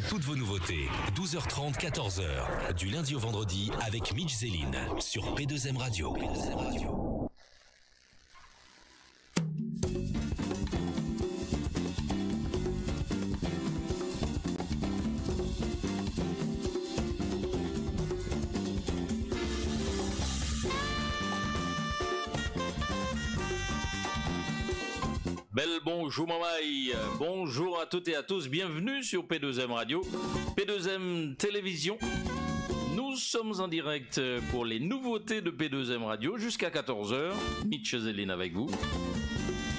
toutes vos nouveautés. 12h30, 14h. Du lundi au vendredi avec Mitch Zéline sur P2M Radio. Bel bonjour Mamaï, bonjour à toutes et à tous, bienvenue sur P2M Radio, P2M Télévision. Nous sommes en direct pour les nouveautés de P2M Radio jusqu'à 14h, Mitch Zéline avec vous.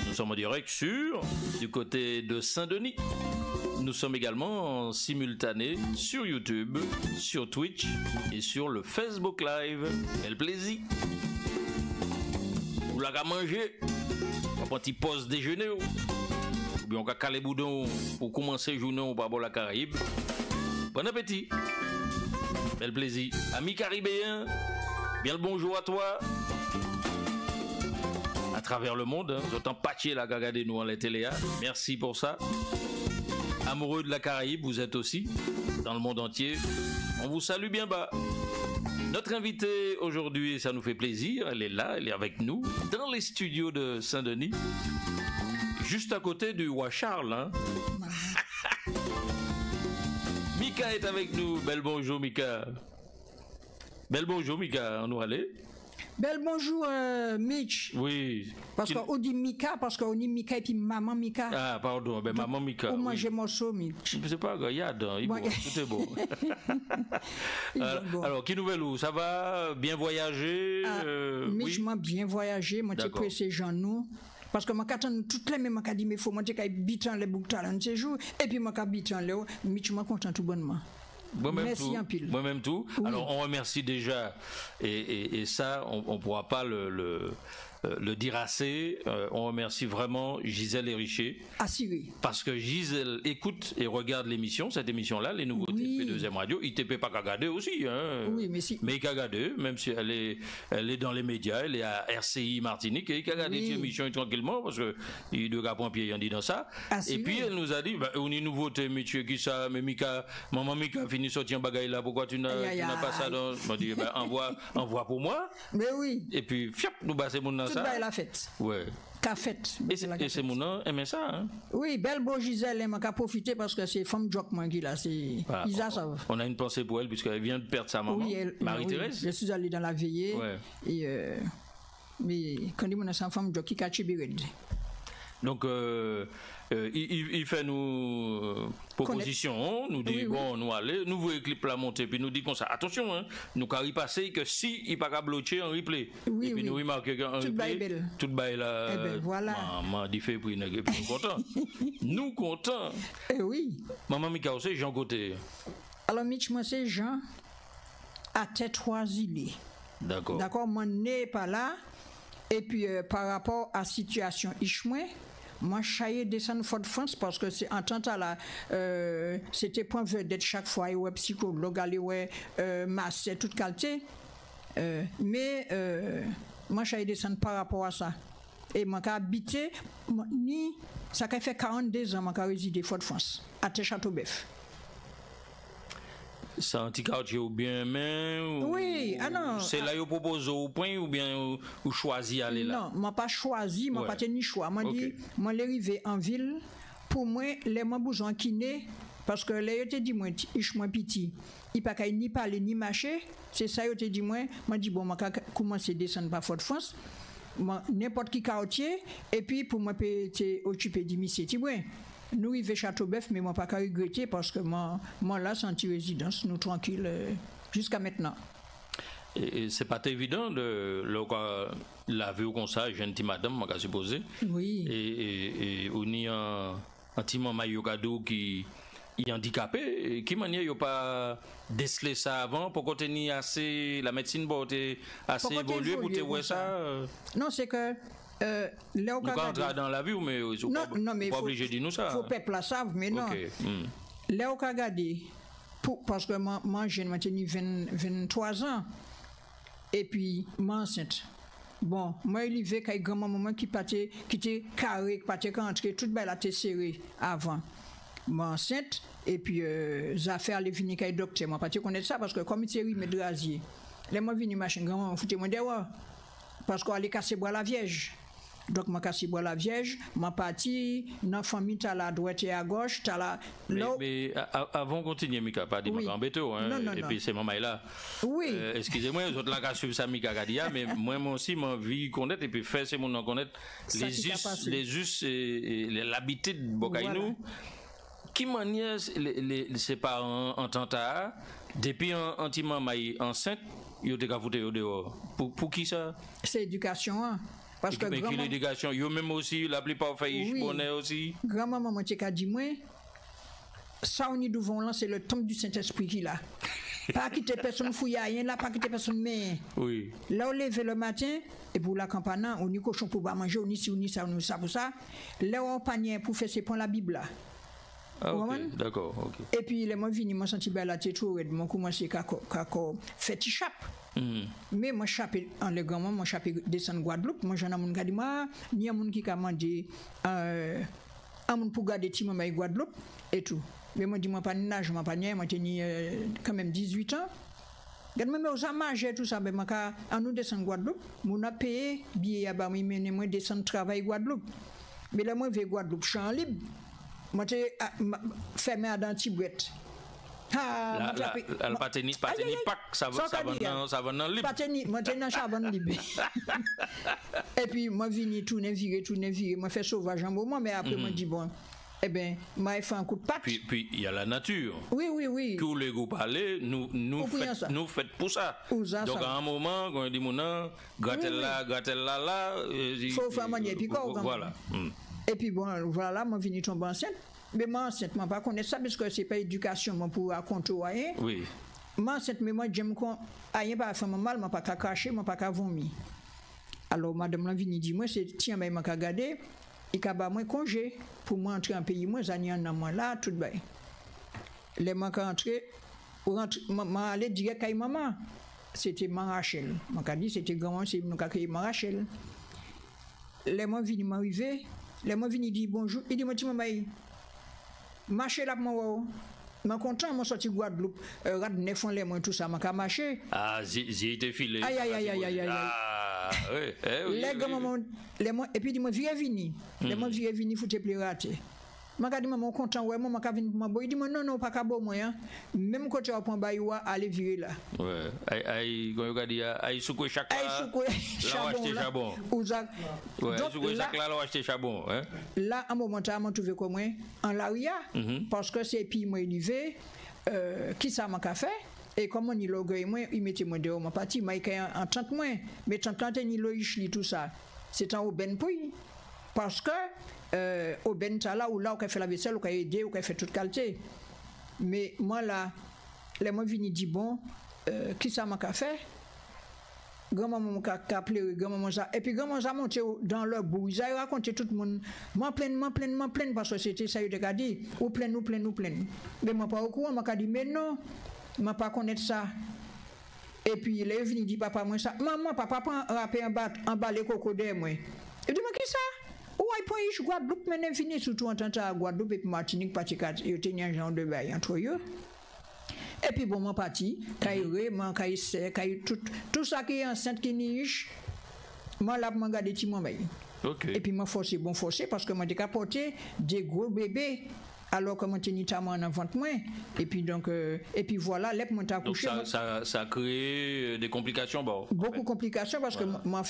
Nous sommes en direct du côté de Saint-Denis. Nous sommes également en simultané sur YouTube, sur Twitch et sur le Facebook Live. Quel plaisir! Vous l'avez mangé? Un petit pause déjeuner ou bien on va caler boudon pour commencer journée au Babo la Caraïbe. Bon appétit. Bel plaisir. Amis caribéens, bien le bonjour à toi. À travers le monde, hein, autant patcher la regardez nous en les télé. Merci pour ça. Amoureux de la Caraïbe, vous êtes aussi dans le monde entier. On vous salue bien bas. Notre invitée aujourd'hui, ça nous fait plaisir, elle est là, elle est avec nous, dans les studios de Saint-Denis, juste à côté du roi Charles. Hein. Mika est avec nous, bel bonjour Mika. Bel bonjour Mika, on nous allait. Bel bonjour Mitch. Oui. Parce qu'on dit Mika, parce qu'on dit Mika et puis maman Mika. Ah pardon, ben maman Mika. Ou manger morceau Mitch. C'est pas grave, il y a dedans, tout est beau. Alors, qui nouvelle où? Ça va? Bien voyager? Mitch oui? M'a bien voyagé, moi j'ai pressé Jean nous. Parce que moi j'attends toutes les mêmes, moi dit mais faut moi dire qu'habiter les boucles de ces jours et puis moi j'habite en Léo, Mitch m'a content tout bonnement. Merci en pile. Moi-même tout. Oui. Alors on remercie déjà et ça on pourra pas le dire assez. On remercie vraiment Gisèle Héricher. Ah si oui. Parce que Gisèle écoute et regarde l'émission, cette émission-là, les nouveautés de P2M Radio. Il ne peut pas regarder aussi. Hein. Oui, mais si. Mais il peut regarder, même si elle est dans les médias, elle est à RCI Martinique, et il peut regarder cette émission tranquillement, parce qu'il doit prendre pied, il dit dans ça. Ah, si et puis oui. elle nous a dit, bah, on est nouveauté, monsieur, qui ça, mais Mika, maman Mika finit sortir un bagaille là, pourquoi tu n'as pas ça dans. Je me dis, bah, envoie pour moi. Mais oui. Et puis, fiap, nous bassons mon ça. Tout bail la fête. Ouais. Qu'a fait. Et c'est mon nom, aimait ça, hein? Oui, belle beau Gisèle, elle m'a profité parce que c'est femme joke moi qui là, c'est voilà. Isa savent. On a une pensée pour elle puisqu'elle vient de perdre sa maman, oui, Marie-Thérèse. Oui. Je suis allé dans la veillée. Ouais. Et mais quand il m'a une femme joke qui a chibired. Donc il fait nous proposition, nous dit bon nous aller, nous voyons clip la montée puis nous dit comme ça attention hein, nous carry passer que si il pas bloquer en replay et puis nous remarquer qu'en replay tout bail là eh ben voilà maman dit fait pour nous content nous content eh oui maman Mika aussi Jean côté alors Mitch moi c'est Jean à tête oisilée d'accord moi n'est pas là et puis par rapport à situation Ichmoué moi, je descendre Fort France parce que c'est en tant là, c'était point vedette chaque fois, ouais, psychologue, ouais, masse, toute qualité. Mais moi, je descendre par rapport à ça. Et moi, j'ai habité, ça fait 42 ans, moi, j'ai résidé Fort France, à Châteauboeuf. C'est un petit quartier ou bien même oui, ah non. C'est là où propose au point ou bien ou choisi aller là. Non, moi pas choisi, moi pas tenu choix. Moi dit moi l'arrivé en ville pour moi les moi besoin kiné parce que là te dit moi ich moi petit. Il pas ni parler ni marcher, c'est ça yo te dit moi dit bon moi commencer descendre par Fort-France. N'importe qui quartier et puis pour moi peut occuper du monsieur Tibouin. Nous arrivons à Châteauboeuf, mais moi pas qu'à regretter parce que moi là, c'est une résidence, nous tranquille jusqu'à maintenant. Et c'est pas évident de la vue comme ça, jeune petite madame, m'a supposé. Oui. Et on y a un petit maman Yogado qui est handicapé, qui manière il pas déceler ça avant pour contenir assez la médecine pour assez évoluer pour te voir ça. Non, c'est que nous rentrons dans la vie mais non mais pas obligé de dire nous ça. Faut peuple la savent mais non. Là au regarder parce que moi j'ai 23 ans et puis moi enceinte. Bon, moi il y avait qu'un grand maman qui était carré, qui était rentré toute belle la serrée avant. enceinte et puis affaires les fini kay docteur moi pas connaître ça parce que comme c'est mais drasier les moi vini machin grand foutez moi dehors parce qu'on allait casser bois la vierge. Donc moi casser bois la vierge, m'a parti dans famille t'as la droite et à gauche, t'as la mais avant continuer Mika pas dire en béto hein et puis c'est maman là. Oui. Excusez-moi les autres là qui suivent ça Mika Gadia mais moi aussi m'a envie connaître et puis faire c'est mon connaître les us et l'habitude Bokainou. Qui manière les parents en tanta depuis anti-maman enceinte yo te ka fouté dehors pour qui ça c'est éducation hein? Parce que grand l'éducation yo même aussi la plupart fait bonnet aussi grand-maman moi t'ai dit moi ça on y devons lancer le temple du Saint-Esprit qui là pas quitter personne fouiller rien là pas quitter personne mais oui là on lève le matin et pour la campagne on y cochon pour pas manger on y si on y ça on ça pour ça là on panier pour faire c'est prendre la Bible là. Ah, okay, d'accord, ok. Et puis, les mois venus, moi, senti bien la tête, moi, commencé à faire petit chape. Mais moi, chapé, en le grand, moi, chapé descendre Guadeloupe, moi, j'en ai mon gars, ni un monde qui a demandé, un monde pour garder petit maman Guadeloupe, et tout. Mais moi, dis-moi pas nage, moi, pas niais, moi, j'ai quand même 18 ans. Regarde, même aux amages, tout ça, ben, moi, quand nous descendons Guadeloupe, on a payé, billet, bah, moi, descendre travailler Guadeloupe. Mais là, moi, je vais Guadeloupe, je suis en libre. Moi, j'ai fermé à dentibouette. Ah, la pateni pack, ça va dans libre. Pateni, moi, j'ai un charbon libre. Et puis, moi, vini tourner, virer. Moi, fais sauvage un moment, mais après, moi, dis bon. Eh bien, moi, fait un coup de patte. Puis, il y a la nature. Oui. Tous les groupes parlez, nous faites pour ça. Donc, à un moment, quand on dit, mon gratte là, il faut faire manier, puis quoi, voilà. Et puis bon, voilà, moi venu tomber enceinte. Mais moi enceinte, moi pas connaître ça parce que c'est pas éducation moi pour raconter rien. Oui. Moi enceinte, mais moi j'aime qu'on rien pas faire mal, moi pas cacher, moi pas vomir. Alors madame là vini dit moi c'est tiens mais m'a regarder, il ka ba moi congé pour moi entrer en pays moi zani en moi là tout bien. Les moi entrer moi aller direct à maman. C'était Marachel. M'a dit c'était grand c'est nous ka Marachel. Les moi vini m'arriver. Les moi vini dit bonjour, il dit moi maman marcher là moi suis content moi sorti Guadeloupe rad neuf ans les moi tout ça m'a marcher j'ai été filé aïe oui les gars les moi et puis dit moi viens venir les moi viens venir faut te plaît rater m'a dit maman content ouais moi m'a venir pour moi il dit moi non pas ka bon moi même quand tu vas prendre baïwa aller virer là ouais aïe quand on dit aïe soukou chaque charbon ouais soukou chaque là acheter charbon hein là un moment tu as trouvé comment en l'aria parce que c'est puis moi élevé qui ça m'a fait et comme on y l'orgueil moi il mettait moi dehors ma partie moi en 30 mois mais 30 ni loïchli tout ça c'est en aubaine pour parce que au Bentala où là on fait la vaisselle on aider on fait toute qualité mais moi là les moi vini dit bon qui ça m'a fait grand-maman m'a appelé grand-maman ça et puis grand-maman ça monté dans leur bouille ça raconté tout le monde moi plein parce que c'était ça il a dit ou plein mais moi pas au courant m'a dit mais non m'a pas connaître ça et puis il est venu dit papa moi ça maman papa prend râper en bas les cocodés moi il dit moi qui ça ouais point je Guadeloupe mais fini surtout en tant à Guadeloupe et puis Martinique Paticat il tenait un genre de bail entre eux et puis bon mon parti caillé man caillé tout ça qui est enceinte qui niche moi là m'a garder petit moi et puis moi forcé parce que moi j'ai porté des gros bébés alors que mon tenita moi en vente moins et puis donc et puis voilà les mon accouché donc ça crée des complications beaucoup de complications parce que moi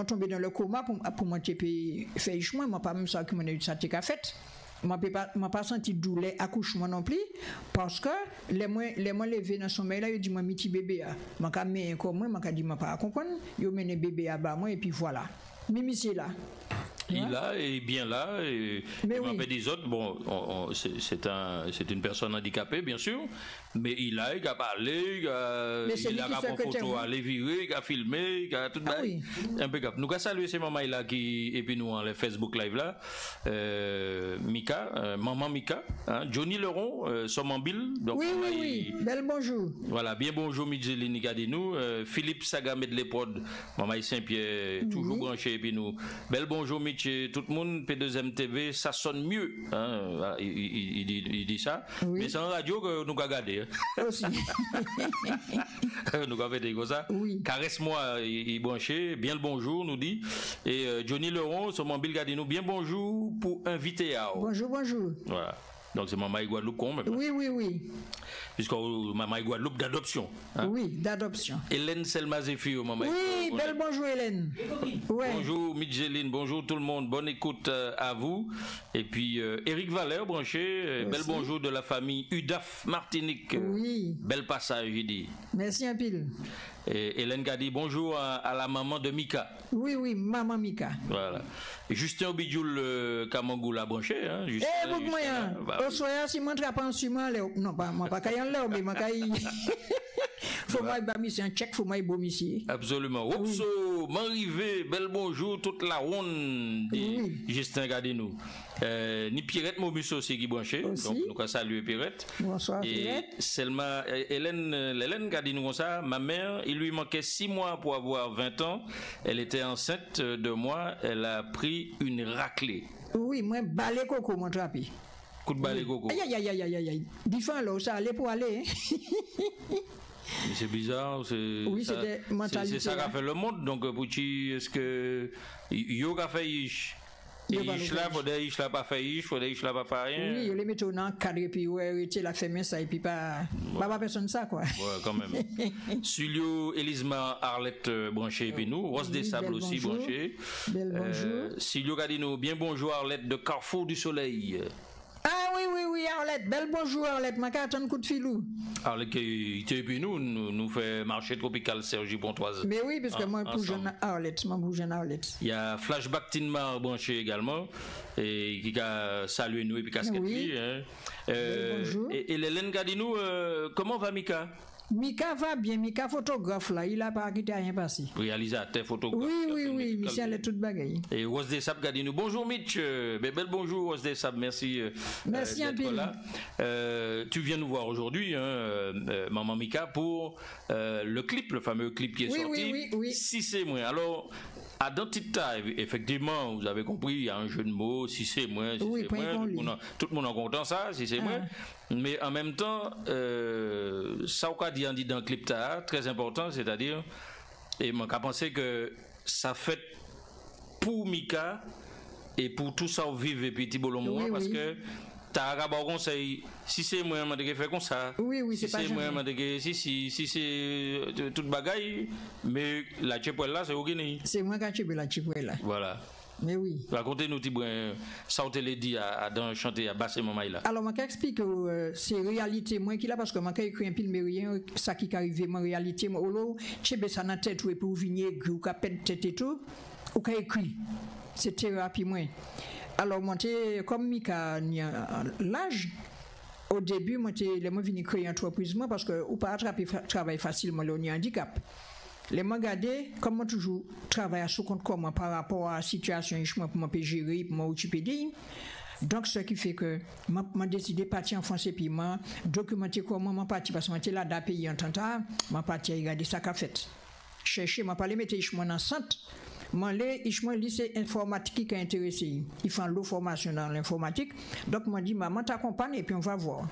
tombé dans le coma pour moi faire chemin moi pas même ça que mon eu ça t'ai fait moi pas senti douleur accouchement non plus parce que les moi levé dans sommeil là il dit moi petit bébé moi ka mais comme moi ka dit moi pas comprendre yo mené bébé à bas moi et puis voilà Mimi c'est là. Il a et bien là et m'appelle des autres bon c'est une personne handicapée bien sûr mais il a parlé il a pris photo aller virer il a filmé il a tout impeccable nous saluer ces mamans là qui et puis nous en le Facebook live là Mika maman Mika Johnny Leron Somambile donc oui bel bonjour voilà bien bonjour Midjeline regardez nous Philippe Saga Medleprod maman Saint-Pierre toujours branché et puis nous bel bonjour Mitch Mitch et tout le monde, P2M TV, ça sonne mieux. Hein? Il dit ça. Oui. Mais c'est en radio que nous avons regardé. Aussi. Nous avons fait comme ça. Oui. Caresse-moi, il branché. Bien le bonjour, nous dit. Et Johnny Leron, sur mon bill, nous bien bonjour pour inviter à. Bonjour, bonjour. Voilà. Donc c'est Maman Guadeloupe qu'on même. Oui. Puisque Maman Guadeloupe d'adoption. Hein? Oui, d'adoption. Hélène Selma Zéphir, Maman. Oui, belle bonjour Hélène. Ouais. Bonjour Midgeline, bonjour tout le monde, bonne écoute à vous. Et puis Éric Valère branché, belle bonjour de la famille Udaf Martinique. Oui. Bel passage, j'ai dit. Merci un pile. Et Hélène a dit bonjour à la maman de Mika. Oui, maman Mika. Voilà. Et Justin Obidjoul Kamangou l'a branché. Hein, Justin, beaucoup moyen. Au soir, si moi je trappe en suivant, non, pas moi, pas qu'aille en l'air, mais moi qu'aille. Faut moi c'est un check, faut moi ici. Absolument. Opso, Marivé, bel bonjour, toute la ronde. Justin Gadinou. Ni Pierrette Mobus aussi qui branché. Donc nous allons saluer Pierrette. Bonsoir Pierrette. Selma, Hélène Gadinou comme ça, ma mère, il lui manquait 6 mois pour avoir 20 ans. Elle était enceinte de moi, elle a pris une raclée. Oui, moi balai coco mon trapi. Coup de balai coco. Aïe. Différent là, ça allait pour aller. Mais c'est bizarre, oui, c'était mentalité. C'est ça qu'a fait le monde. Donc pour qui est-ce que yo qu'a fait ish? Ish là, faudrait ish là pas fait ish, faudrait ish là pas fait rien. Oui, yo les mettre dans cadre puis ouais, tu la fait ça et puis pas personne ça quoi. Ouais, quand même. Sulio Elisma Arlette branché puis nous, Rose des Sables aussi branché. Bel bonjour. Sulio Gadino, bien bonjour Arlette de Carrefour du Soleil. Ah oui, Arlette, bel bonjour Arlette, m'a qu'à attendre coup de filou. Arlette qui était puis nous fait marché tropical Sergi Pontoise. Mais oui, parce que moi pour jeune Arlette, Il y a Flashback Tinmar branché également et qui a salué nous et puis casquette lui. Hein. Bonjour. Et Hélène Gadinou, comment va Mika? Mika va bien, Mika photographe là, il a pas quitté rien passé. Réalisateur, photographe. Oui, Michel elle est toute bagaille. Et Rose des Sables Gadinou, bonjour Mitch, bel bonjour Rose des Sables, merci. Merci un peu. Tu viens nous voir aujourd'hui, Maman Mika, pour le clip, le fameux clip qui est sorti. Oui. Si c'est moi. Alors, à Dantita, effectivement, vous avez compris, il y a un jeu de mots, si c'est moi, tout le monde en content ça, si c'est moi. Mais en même temps, ça qu'on dit dans le clip très important, c'est-à-dire, et moi, j'ai pensé que ça fait pour Mika et pour tout ça vivre et puis Thibault parce que t'as un bon conseil. Si c'est moi, je fais comme ça. Oui, si c'est moi, si c'est toute bagaille, mais la chipouelle là, c'est au Guinée. C'est moi qui ai la chipouelle là. Voilà. Mais oui. Racontez-nous, ça vous l'a dit dans chanter à basser maman là. Alors, moi, j'explique que c'est réalité, moi qui là, parce que moi, quand écrit un film, mais rien, ça qui arrive, moi, réalité, moi, je sais ça dans la tête, ou pour venir, ou qu'à peine tête et tout, ou qu'à écrit. C'est thérapie, moi. Alors, moi, comme Mika, l'âge, au début, moi, je venu créer une entreprise, moi, parce que, ou pas attraper travail facilement, là, on y a un handicap. Les moi regardé comme moi toujours travaille à sous compte comment par rapport à la situation pour moi gérer pour moi occuper d'eux. Donc ce qui fait que m'a décidé partir en France et puis m'a documenter comment m'a parti parce que j'étais là dans pays en temps m'a parti regarder ça qu'a fait. Chercher m'a parlé mettre Ichmon en centre. Moi les Ichmon lycée informatique qui a intéressé. Ils font l'eau formation dans l'informatique. Donc m'a dit maman t'accompagne et puis on va voir.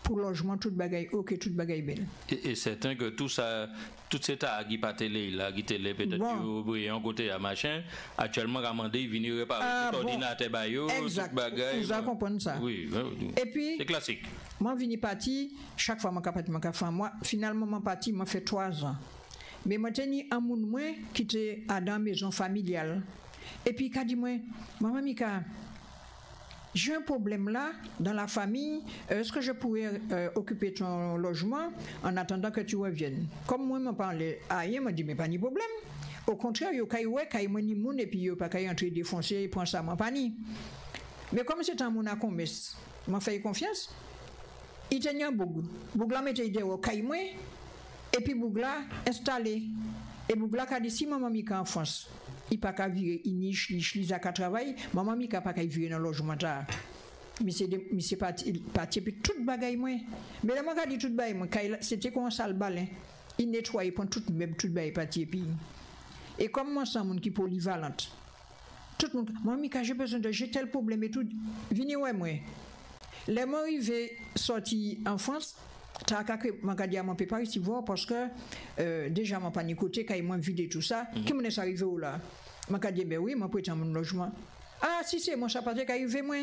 Pour logement, toute bagaille, ok, toute bagaille belle. Et c'est certain que tout ça, tout cet art qui pas télé, là, qui télé peut-être un côté à machin, actuellement, commandé, il vient réparer tout ordinateur, toute bagaille. Vous avez compris ça? Oui, et puis, c'est classique. Moi, je suis parti, chaque fois, moi, finalement, mon parti m'a fait 3 ans. Mais moi, j'ai un monde qui était dans la maison familiale. Et puis, il a dit, maman Mika, j'ai un problème là, dans la famille, est-ce que je pourrais occuper ton logement en attendant que tu reviennes? Comme moi, je me parlais à rien, je me dis, mais pas de problème. Au contraire, il y a un ni moun et puis il n'y a pas qu'à entrer défoncer, il prend ça, moi, pas ni. Mais comme c'est un moun à commerce, je fais confiance. Il tenait un boug. Boug là, mettait idée au caïmoué, et puis boug là, installé. Et boug là, a dit, si maman Mika en France, il pas qu'à vivre il a qu'à travailler maman Mika pas qu'à vivre dans le logement là mais c'est parti puis toute bagaille moi mais là moi dit toute bagaille moi c'était comme ça le balai il nettoie prend toute même toute bagaille parti puis et comme moi c'est un monde qui polyvalente tout le monde, moi, Mika, j'ai tel problème et tout. Venez, ouais, moi. Les mots arrivés sortis en France, t'as qu'à dit à mon père ici voir parce que déjà, mon panique côté, quand ils m'ont vidé tout ça, qui m'en est arrivé où là? M'a dit, ben oui, moi, prêté mon logement. Ah, si c'est moi, ça pas qu'arrivé, moi.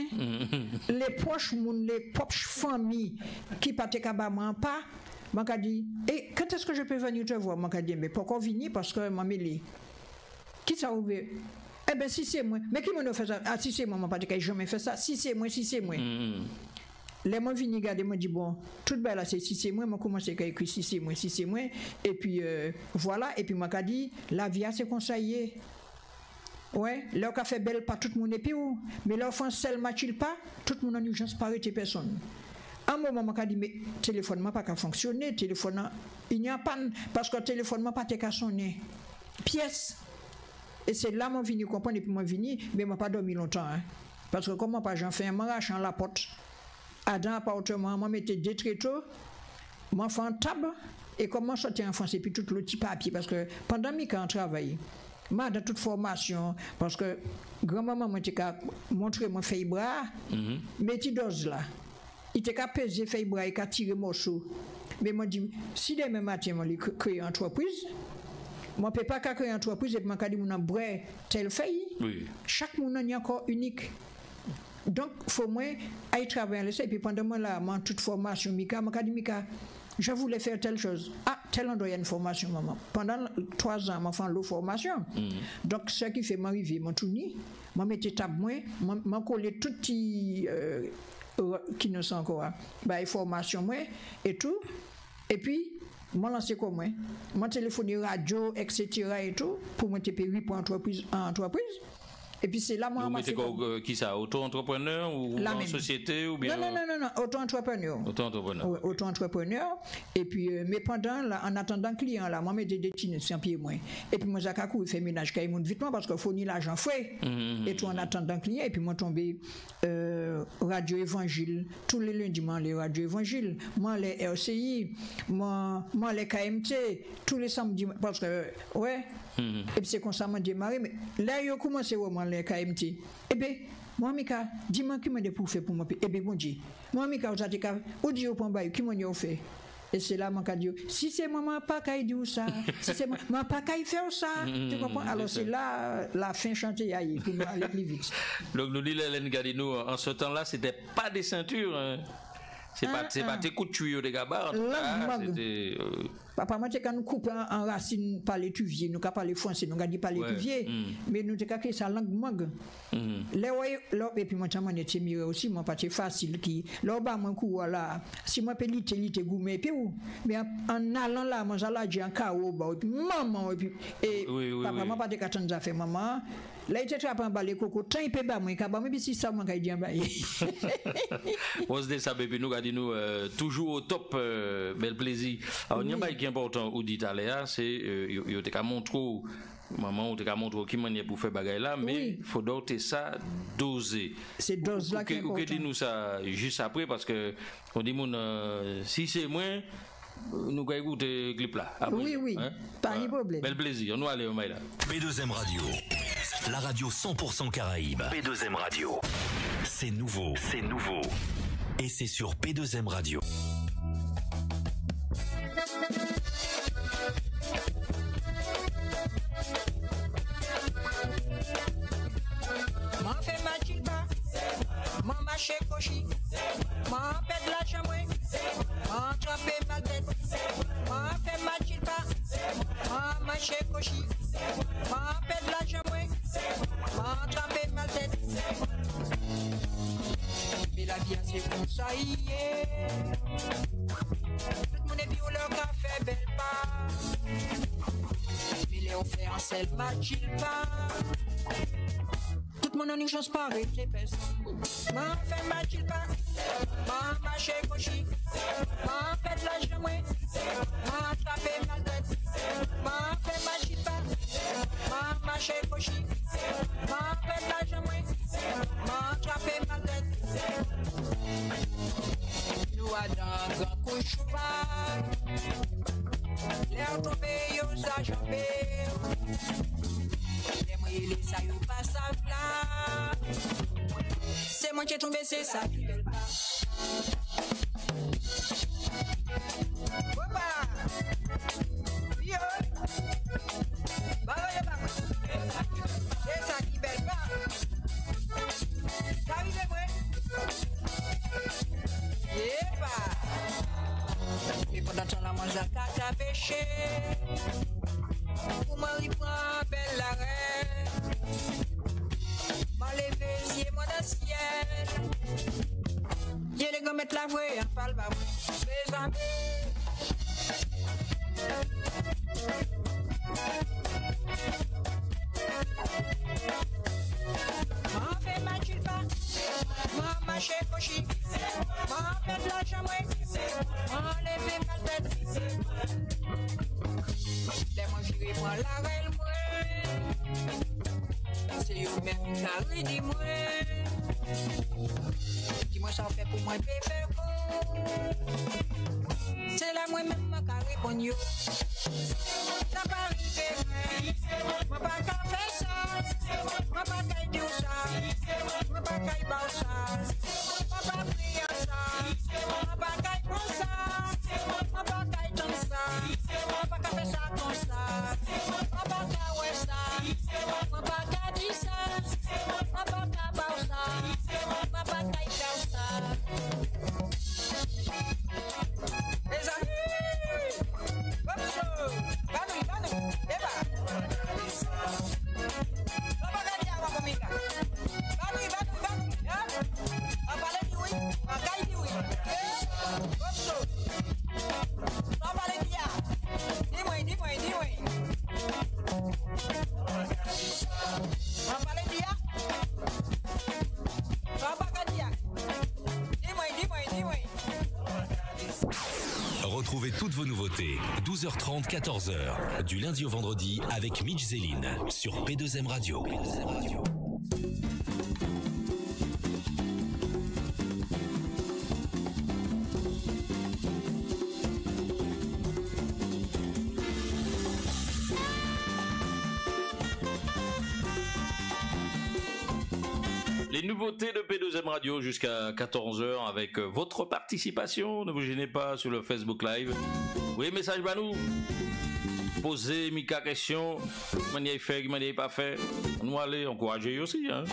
Les proches, les propres familles qui pas qu'à pas, m'a dit, et quand est-ce que je peux venir te voir? M'a dit, mais pourquoi venir? Parce que m'a mêlé. Qui ça ouvert? Eh bien, si c'est moi. Mais qui m'a fait ça? Ah, si c'est moi, m'a pas dit que j'ai jamais fait ça. Si c'est moi, si c'est moi. Les mois venus regarder, moi dit bon, tout belle là c'est si c'est moi, moi commence à écrire si c'est moi, et puis voilà, et puis moi qu'a dit la vie c'est conseillé. Ouais, leur qu'a fait belle pas tout le monde et puis où, mais leur font seul match-il pas, tout le monde en urgence pas arrêter personne. Un moment moi qu'a dit mais téléphone m'a pas qu'à fonctionner, téléphone il n'y a pas parce que téléphone m'a pas qu'à sonner. Pièce. Et c'est là moi venu comprendre et puis moi venu, mais moi pas dormi longtemps hein. Parce que comment pas j'en fais un m'arrachant la porte. À dans l'appartement, moi mettais des tréteaux, moi fais un table et comment sortir en France et puis tout le petit papier parce que pendant mes quand on travaille, moi dans toute formation parce que grand-maman m'a montré mon feuille bras, mes petits doses là, il était qu'à peser feuille bras et qu'à tirer morceau. Mais moi dit si demain matin moi créer une entreprise, moi peux pas créer une entreprise et puis moi dit mon bras telle feuille. Oui. Chaque monde est encore unique. Donc, il faut moi aller travailler ça. Et puis pendant moi là, moi toute formation, Mika, dit Mika, je voulais faire telle chose. Ah, tel endroit il y a une formation, maman. Pendant 3 ans, je fais l'autre formation. Donc, ce qui fait m'arriver, mon tourni, je mettais table moi, je collais tout petit qui ne sont encore, bah, formation moi et tout. Et puis, moi lancé comme moi, moi téléphoner radio, etc. et tout, pour me payer pour entreprise. Et puis c'est là moi qui ça, auto-entrepreneur ou en société ou bien Non, auto-entrepreneur. Auto-entrepreneur et puis mais pendant là en attendant client là, moi mettais des tines sans pied moins. Et puis moi Zakakou il fait ménage quand il monte vite parce que faut ni l'argent frais. Et tout en attendant client et puis moi tombé radio évangile tous les lundis moi les radio évangile, moi les RCI, moi les KMT tous les samedis parce que ouais. Et puis c'est comme ça m'a démarré mais là il a commencé vraiment les KMT. Et bien moi Mika dis-moi qui m'a dit pour faire pour moi et bien bon Dieu moi Mika vous avez ou dit au point bas qui m'a fait et c'est là m'a dit si c'est maman pas qu'à dire ça si c'est maman pas qu'à faire ça tu comprends alors c'est là la fin chantier aille pour aller plus vite. Donc nous dit Hélène Gardino en ce temps-là c'était pas des ceintures hein. C'est pas tes coups de tuyau de gabarre. C'était papa moi quand nous coupe en racine par l'étuvier nous pas parler français nous dit pas l'étuvier mais nous t'ai créé sa langue mag et puis moi t'ai été miré aussi moi pas facile qui là bas moi coup là si moi peux lité gourmet puis mais en allant là moi j'allais dire en chaos et puis maman et puis papa moi pas de qu'attendre ça fait maman là il te trappe en bas les coco tant il peut ba moi ka ba mais si ça moi ka dire ba on se dit ça bébé nous dit nous toujours au top bel plaisir alors il y a qui est important ou dit à l'air c'est yo te ka montre maman ou te ka montre qui manière pour faire bagaille là mais faut doter ça doser c'est dose là qui est important ou que dit nous ça juste après parce que on dit mon si c'est moins nous allons écouter clip là après, oui hein? Pas de problème bel plaisir nous allons là P2M Radio la radio 100% Caraïbes. P2M Radio c'est nouveau et c'est sur P2M Radio. Maman chez Kochi, maman fait de la chambre, maman trapé ma tête, maman fait ma chilpa, maman chez Kochi, maman fait de la chambre, maman trapé ma tête. Mais la vie c'est comme ça hier. Tout le monde est bio leur café belle pas. Mais les offert en sel ma chilpa. Tout le monde en urgence pas arrêter personne. Maman fait ma chilpa, maman chez Kochi, maman fait de la jambe, maman trapé ma tête, maman fait ma chilpa, maman chez Kochi, maman fait de la jambe, maman trapé ma tête. Nous allons grand couche-cheval, les tombés, ils ont jambé. il est ça, il passe à là. C'est moi qui ai tombé, c'est ça qui belle pas. Opa! Vieux! C'est ça qui belle pas. Ça arrive vrai? Yepa! Et pendant ton la mange à caca pêché. Pour moi, il prend belle l'arrêt. M'a levé, c'est moi dans le ciel. J'ai les gars mettre la voix, à parle pas. Mes amis. M'en fait ma chulpa. M'en mâché cochi. M'en fait de la chambre. M'en levé ma tête. Laisse-moi virer moi la reine, moi. C'est eux-mêmes qui ont dit moi. Dis-moi ça fait pour moi bébé. C'est là moi-même qui a répondu. Ça va arriver, moi pas qu'à faire ça. Moi pas qu'à dire ça. Moi pas qu'à y boire ça. Moi pas prier ça. Moi pas qu'à y prendre ça. Moi pas qu'à y tendre ça. Moi pas qu'à faire ça comme ça. Moi pas qu'à ouais ça. Moi pas qu'à dire ça. Moi pas qu'à boire ça. Moi pas qu'à y faire ça. Les amis, comme ça, banou, eba. On va gagner à la comica. Banou, hein? On va aller oui, on va gagner oui. Comme ça. On va aller bien. Dis-moi. On va aller bien. On va gagner. Dis-moi. Retrouvez toutes vos nouveautés, 12h30, 14h, du lundi au vendredi avec Mitch Zéline sur P2M Radio. Les nouveautés de P2M Radio jusqu'à 14h avec votre participation. Ne vous gênez pas sur le Facebook Live. Oui, message Banou. Posez Mika question. Manière fait, manière pas fait. Nous allons encourager aussi. Hein.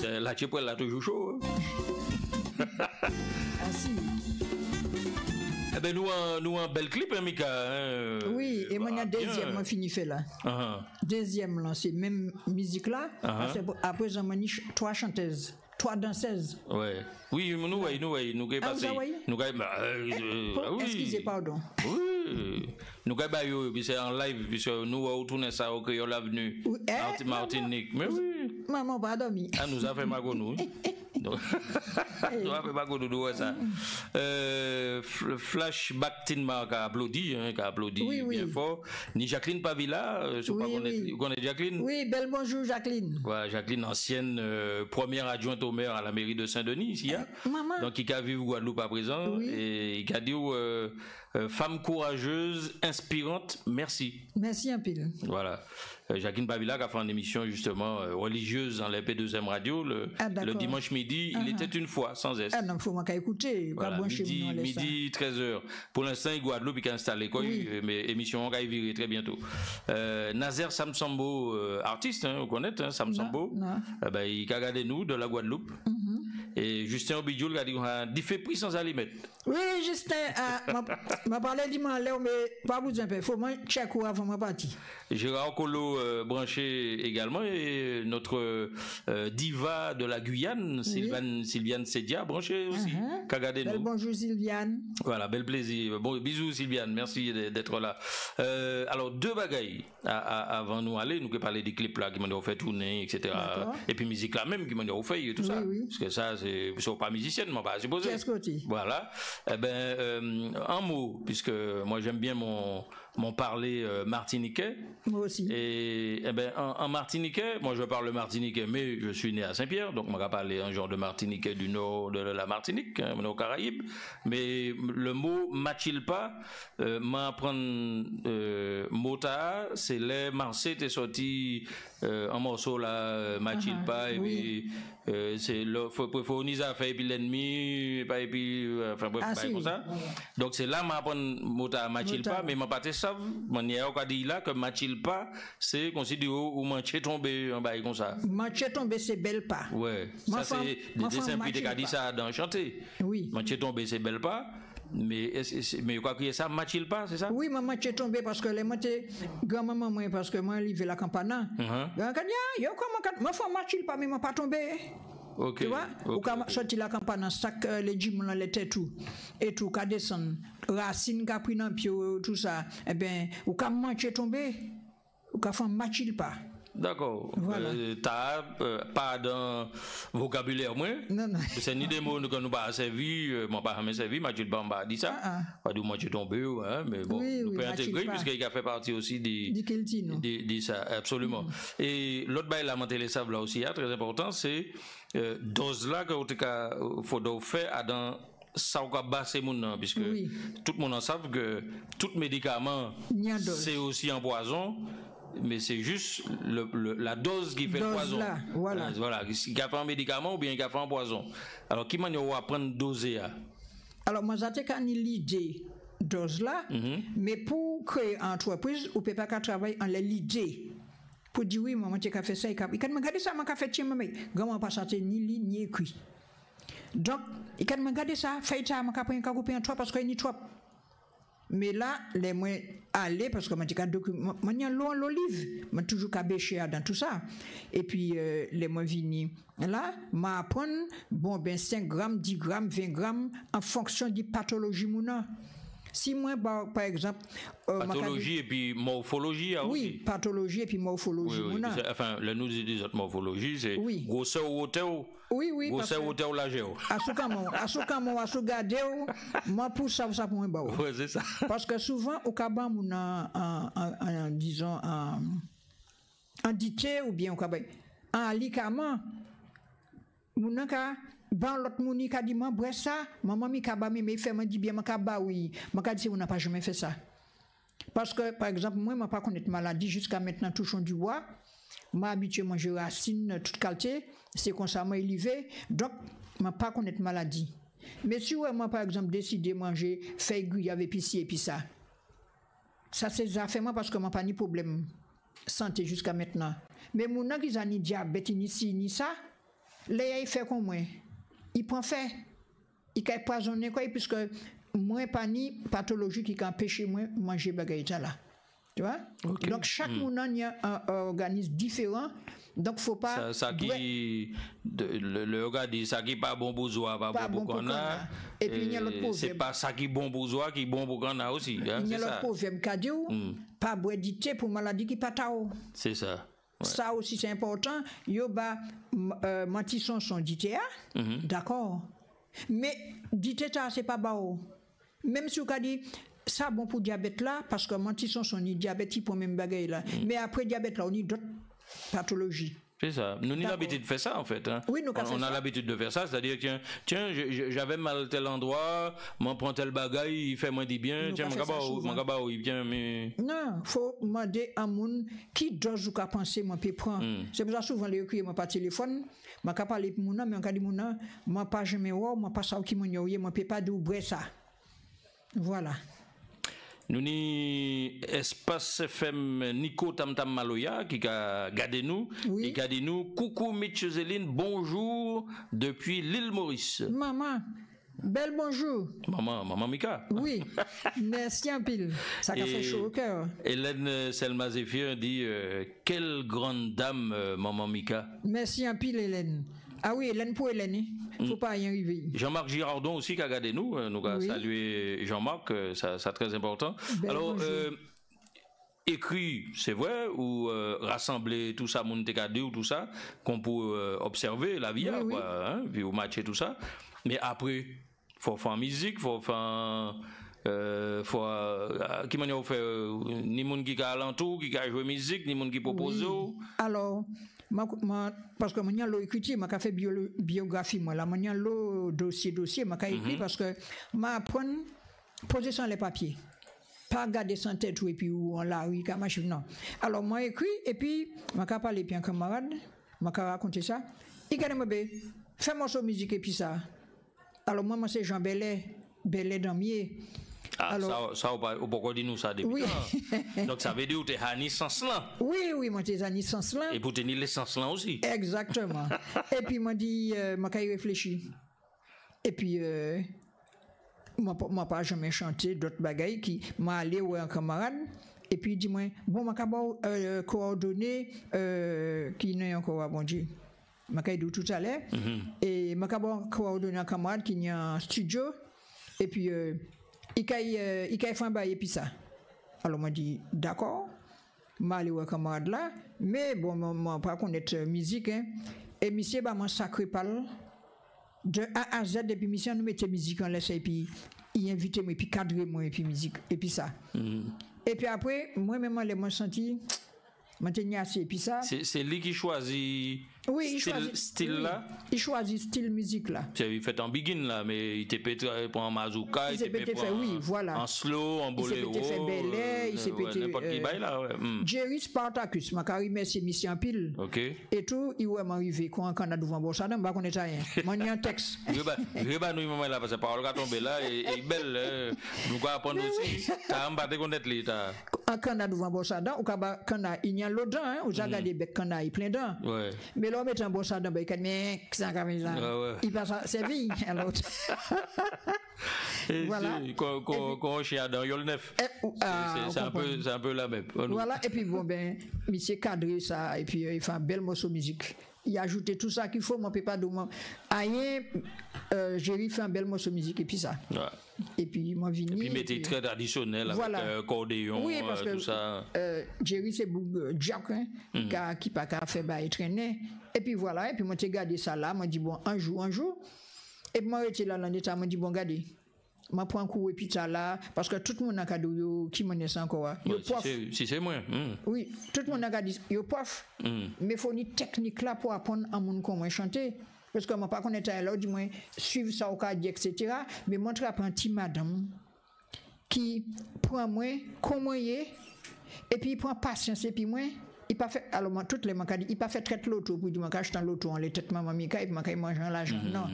La Tchèpoelle là toujours chaud. Hein. Eh ben nous un bel clip, hein, Mika. Hein. Oui, et moi, il y a deuxième, moi, fini fait là. Deuxième, là, c'est même musique là. Après, j'ai 3 chanteuses, 3 danseuses. Ouais. Oui, nous avons passé. Excusez, pardon. Oui. Nous avons c'est en live, puisque nous avons tourné ça au Créole Avenue, Martinique. Mais oui. Maman, pas dormi. Ah, nous avons fait Magonou. Nous avons fait Magonou, ça. Flashback Tinma qui a applaudi, bien fort. Ni Jacqueline Pavilla, je crois qu'on est Jacqueline. Oui, bel bonjour Jacqueline. Voilà, Jacqueline, ancienne première adjointe au maire à la mairie de Saint-Denis, ici. Maman. Donc, il a vécu Guadeloupe à présent. Oui. Et il a dit femme courageuse, inspirante, merci. Merci un pile. Voilà. Jacqueline Pavilla qui a fait une émission justement religieuse dans les P2M Radio le dimanche midi. Il était une fois, sans S. Ah non, il faut m'en écouter. Voilà, midi 13h. Pour l'instant, il Guadeloupe, il a installé quoi, mais émission va virer très bientôt. Nazer Samsambo, artiste, vous connaissez, Samsambo. Ben, il a regardé nous de la Guadeloupe. Et Justin Obidjo, il a dit, il fait prix sans allimette. Oui, Justin, m'a parlé dimanche, mais pas besoin, il faut moi checker avant ma partie. Gérard Collot branché également, et notre diva de la Guyane, Sylviane Sedia, branché aussi. Regardez-nous. Bonjour Sylviane. Voilà, bel plaisir. Bon, bisous Sylviane, merci d'être là. Alors, 2 bagailles avant nous aller, nous qui parler des clips là qui m'ont fait tourner, etc. Et puis musique là même qui m'ont fait et tout ça. Parce que ça, c'est pas musicienne, mais pas supposé. Qu'est-ce que tu dis? Voilà. Eh ben, un mot, puisque moi j'aime bien mon m'ont parlé martiniquais. Moi aussi. Et ben, en martiniquais, moi je parle martiniquais, mais je suis né à Saint-Pierre, donc on va parler un genre de martiniquais du nord de la Martinique, hein, aux Caraïbes. Mais le mot Machilpa, m'apprendre mota, c'est les Marseillais t'es sorti en morceau là, Machilpa, et puis c'est le faut ni ça fait et puis l'ennemi, et puis enfin bref, pas comme ça. Donc c'est là m'apprendre mota Machilpa, mais m'a pas te savent, mon y'a pas dit là que Machilpa c'est considéré ou manché tombé en bail comme ça. Manché tombé c'est belle pas. Ouais, ça c'est des simplités qu'a dit ça dans chanter. Oui. Manché tombé c'est belle pas. Mais quoi que ça matchil pas, c'est ça? Oui, maman est tombé parce que les monté grand-maman moi parce que moi livré la campagne. Yo comment moi faut matchil pas mais moi pas tombé. OK. Tu vois? Ou quand sorti la campagne sac les jim là les têtes tout qu'a descendre racine qu'a pris dans pied tout ça eh ben ou quand match tombé ou quand faut matchil pas. D'accord. Voilà. T'as pas dans vocabulaire moi. Non. C'est ni des mots que nous pas servi, moi pas jamais servi, matchil pas m'a dit ça. Pas du match tombé hein, mais bon, nous peut intégrer puisqu'il a fait partie aussi des ça absolument. Et l'autre bail là monter les sables là aussi très important, c'est dose là que faut faire dans ça va basser mon nom puisque tout le monde en savent que tout médicament c'est aussi un poison. Mais c'est juste la dose qui fait le poison. Voilà. Qui a fait un médicament ou bien qui a fait un poison. Alors, qui m'a dit on va prendre doser là? Alors, moi, j'ai l'idée dose là, mais pour créer une entreprise, on ne peut pas travailler en l'idée. Pour dire oui, moi, j'ai fait ça, il me regarde ça, moi, j'ai fait ça, mais comment pas ça, ni ligne, ni écrit. Donc, il me regarde ça, fait ça, moi, j'ai coupé un trois parce qu'il y a trop. Mais là, les moyens aller parce que moi j'ai un document, moi j'ai l'olive, moi toujours cabéché dans tout ça. Et puis les mois venus là, m'apprendre bon ben 5 grammes, 10 grammes, 20 grammes en fonction de pathologie mouna. Si moi par exemple pathologie et puis morphologie aussi. Oui, pathologie et puis morphologie mouna. Enfin, le nous des autres morphologie c'est grosseur ou hauteur. Oui, grosseur ou hauteur la géo. Moi pour ça pour moi bah. Ouais, c'est ça. Parce que souvent au Kaban en disons en dité ou bien au Kaban en alicament mon ka ban l'autre mouni ka dit moi bois ça maman mi ka ba mais fait me dit bien ma ka ba oui ma ka dit on n'a pas jamais fait ça parce que par exemple moi m'a pas connaître maladie jusqu'à maintenant touchons du bois m'a habitué manger racine toute qualité c'est comme ça moi élevé donc m'a pas connaître maladie mais si moi par exemple décidé manger feuille grillée avec pissi et puis ça c'est ça fait moi parce que m'a pas ni problème santé jusqu'à maintenant mais mon nan qui a ni diabète ni ci ni ça les fait comme moi il prend fait il a poisonné quoi puisque moi pas ni pathologie qui empêche moi manger bagaille là tu vois donc chaque monde a un organisme différent donc faut pas ça qui le organisme ça qui pas bon bourgeois pas bon pour qu'on a et puis il y a l'autre proverbe c'est pas ça qui bon bourgeois qui bon pour qu'on a aussi il y a l'autre proverbe qui dit pas boire du thé pour maladie qui pas tao c'est ça. Ouais. Ça aussi c'est important. Yoba mentisson son dité d'accord. Mais dité c'est pas bao. Même si on dit ça bon pour diabète là parce que mentisson son ni diabète pour même bagaille là. Mais après diabète là on a d'autres pathologies. C'est ça. Nous avons l'habitude de faire ça en fait. Hein. Oui, on a l'habitude de faire ça, c'est-à-dire tiens, j'avais mal tel endroit, m'en prend tel bagaille, il fait moins dit bien, tiens, mon gaba il vient mais non, faut demander à moun qui dose ou qu'a penser moi peut prendre. C'est pour ça souvent les écrire moi par téléphone, moi qu'a parler pour moun mais on qu'a dit moun moi pas jamais moi pas ça qui mon yoye, moi peut pas d'ouvrir ça. Voilà. Nous ni espace FM Nico Tam Tam Maloya qui a gardé nous et qui a dit nous coucou Mitchezeline bonjour depuis l'île Maurice. Maman belle bonjour. Maman Mika. Oui. Merci un pile. Ça a fait chaud au cœur. Hélène Selma Zéphir dit quelle grande dame maman Mika. Merci un pile Hélène. Ah oui, Hélène pour Hélène, faut pas y arriver. Jean-Marc Girardon aussi qui a regardé nous avons salué Jean-Marc, ça très important. Alors, écrit, c'est vrai, ou rassembler tout ça, mon TKD ou tout ça, qu'on peut observer la vie, quoi, hein, puis au match et tout ça. Mais après, faut faire musique, faut faire qui m'a fait ni monde qui a alentour, qui a joué musique, ni monde qui propose. Oui. Alors, parce que moi l'ai écrit, m'a fait biographie moi là, moi l'ai dossier m'a écrit parce que m'a apprendre poser sur les papiers. Pas garder sans tête et puis ou en la rue machin non. Alors moi écrit et puis m'a parler puis un camarade, m'a raconter ça. Il garde moi fais moi son musique et puis ça. Alors moi c'est Jean Bellet Damier. Ah, alors, ça, on peut dire nous ça depuis. Oui. Donc ça veut dire que tu es à naissance là. Oui, moi t'es à naissance là. Et pour tenir l'essence là aussi. Exactement. Et puis m'a dit, m'a réfléchi. Et puis, moi pas jamais chanté d'autres bagailles qui m'a allé ouais un camarade. Et puis il dit moi, bon m'a coordonné qui n'est encore bon Dieu. M'a dit tout à l'heure. Et m'a coordonné un camarade qui est en studio. Et puis il fait un bail et puis ça. Alors moi dit d'accord, m'a allé voir camarade là, mais bon moi pas connaître musique hein. Et monsieur bah moi sacré parle de A à Z et puis monsieur nous mettait musique en laisse et puis il invitait moi et puis cadrer moi et puis musique et puis ça. Et puis après moi même moi senti maintenant assez et puis ça. C'est lui qui choisit. Oui, il choisit style là. Il choisit style musique là. Il fait en begin là, mais il te peut pour un mazouka, il te peut faire oui, voilà. En slow, en boléro. Il s'est fait belé, il s'est pété n'importe qui bail là. Jerry Spartacus, ma carrière c'est mission pile. OK. Et tout, il est arrivé quand on a devant bossa, on va connaître rien. Moi il y a un texte. Je vais nous maman là parce que parole va tomber là et belle nous va apprendre aussi. Ça on va te connaître l'état. Quand on a devant bossa, ou quand il y a l'autre dent, ou ça regarder bec quand il plein dent. Ouais. Mais là, on met un bossa dans le mais ça comme ça. Il passe à sa vie à l'autre. Voilà. Quand chien dans yol neuf. C'est un peu la même. Voilà. Et puis bon ben, monsieur cadré ça et puis il fait un bel morceau de musique. Il a ajouté tout ça qu'il faut, moi peut pas demain. Rien, j'ai fait un bel morceau de musique et puis ça. Ouais. Et puis moi vini. Et puis mettez très traditionnel voilà. Avec accordéon, oui, parce que, tout ça. Jerry c'est Jack qui pas qu'à faire bah traîner. Et puis voilà, et puis moi j'ai gardé ça là, moi dit bon un jour. Et puis moi j'étais là dans l'état, moi dit bon regardez. Moi prends un coup et puis ça là parce que tout le monde a cadeau qui m'en est encore. Si c'est moi. Oui, tout le monde a gardé yo prof. Mais faut une technique là pour apprendre à monde comment chanter. Parce que moi pas connaître là du moins suivre ça au cadre etc. Mais montrer à un petit madame qui prend moi comment y est et puis il prend patience et puis moi il pas fait alors moi toutes les mancades il pas fait traite l'auto pour dire moi cache dans l'auto en les tête maman Mika et puis moi manger l'argent non.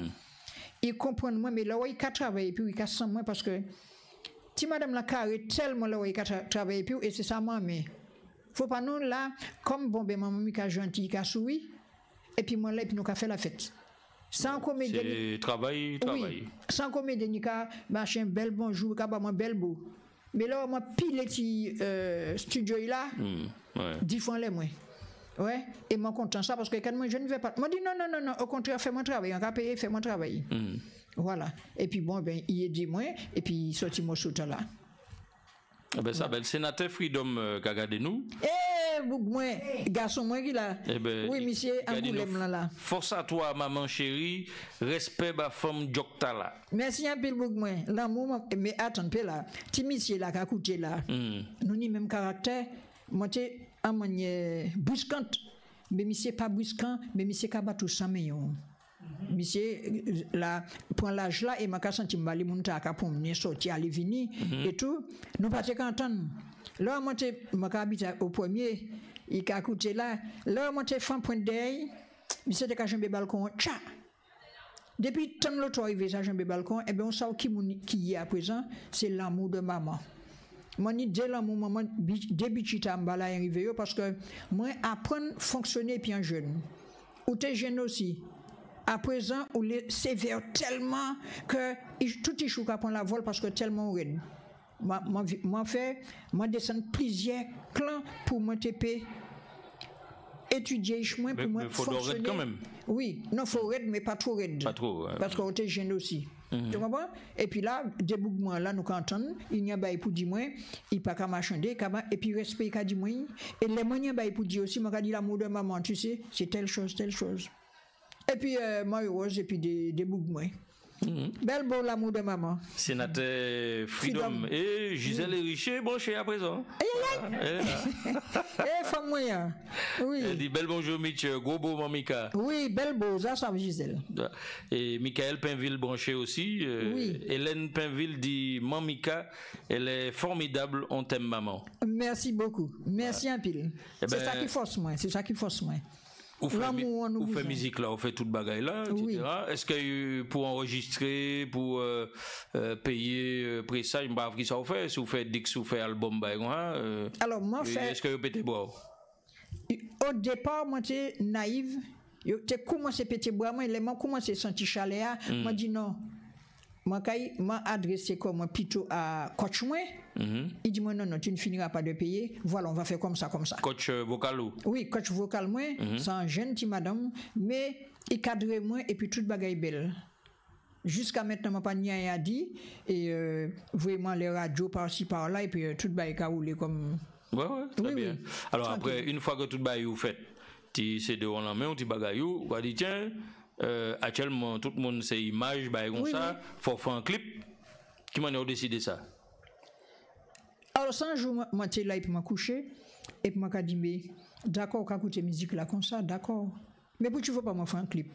Il comprend moi mais là où il a travaillé puis il a sans moi parce que si madame la carré tellement là où il a travaillé puis et c'est ça moi mais faut pas nous là comme bon ben maman Mika gentil qui a souri et puis moi là et puis nous a fait la fête. Sans comédien. C'est travail. Oui, sans comédien ni ka machin bel bonjour ka ba moi bel beau. Mais là moi pile petit studio là. Ouais. 10 fois les moins. Ouais, et moi content ça parce que quand moi je ne vais pas. Moi dit non, au contraire fais mon travail, on va payer fais mon travail. Voilà. Et puis bon ben il est dit moi et puis sorti mon sous là. Ah ben ça, ben le sénateur Freedom qui a gardé nous. Moi, garçon moi qui là. Oui, monsieur, Angoulême là. Force à toi, maman chérie, respect ma femme Jokta là. Merci un peu moi. L'amour, mais attends peu là. Ti monsieur là qui a coûté là. Nous ni même caractère. Moi t'es en manière brusquante. Mais monsieur pas brusquant, mais monsieur qui a battu 100 millions. Monsieur là prend l'âge là et m'a senti mal mon ta pour venir sortir aller venir et tout nous pas content là moi habite au premier il a coûté là moi fan point d'œil monsieur te jambe balcon tcha depuis tant l'autre arrivé ça jambe balcon et ben on sait qui est à présent c'est l'amour de maman. Moi ni dès l'amour maman début chita mbala arrivé parce que moi apprendre fonctionner puis en jeune ou t'es jeune aussi. À présent, on est sévère tellement que tout est chou qu'à prendre la vol parce que tellement raide. Moi descends plusieurs clans pour moi TP étudier chemin pour moi fonctionner. Quand même. Oui, non faut raide mais pas trop raide. Pas trop. Parce qu'on est jeune aussi. Tu comprends? Et puis là, débougement là nous cantons, il n'y a pas pour dire moi, il pas qu'à marchander, et puis respect qu'a dit moi et les moyens ba pour dire aussi moi dit l'amour de maman, tu sais, c'est telle chose. Et puis moi heureuse et puis des bougs moi. Bel beau l'amour de maman. Sénateur Freedom. Et Gisèle Richer, branché à présent. Femme moyen. Oui. Elle dit bel bonjour, Mitch, gros beau Mamika. Oui, bel beau, ça Gisèle. Et Michael Pinville branché aussi. Oui. Hélène Pinville dit Mamika, elle est formidable, on t'aime maman. Merci beaucoup. Merci un pile. C'est ça qui force moi. C'est ça qui force moi. Vous faites musique là, vous faites toute bagaille là, etc. Oui. Est-ce que pour enregistrer, pour payer pressage, je ne sais pas qui ça vous fait, si vous faites Dix, vous faites album, alors moi est-ce que vous pétez bois? Au départ, moi j'étais naïve, j'ai commencé à péter bois, moi j'ai commencé à sentir chaleur, moi dis non. Moi m'a adressé comme plutôt à coach moi. Il dit moi non, tu ne finiras pas de payer. Voilà, on va faire comme ça. Coach vocal ou? Oui, coach vocal moi, c'est un jeune petit madame, mais il cadre moi et puis toute bagaille belle. Jusqu'à maintenant, ma pas rien à dit et vraiment les radios par-ci par-là et puis toute bagaille a roulé comme. Ouais, très bien. Oui. Alors après, une fois que toute bagaille vous fait, c'est de on la main, on dit bagaille vous va dire tiens. Actuellement, tout le monde sait image, comme ça, faut faire un clip. Qui m'a décidé ça? Alors, un jour, moi, j'étais là et puis m'a couché, et puis m'a dit, mais d'accord, quand écouter musique là comme ça, d'accord. Mais pourquoi tu veux pas me faire un clip?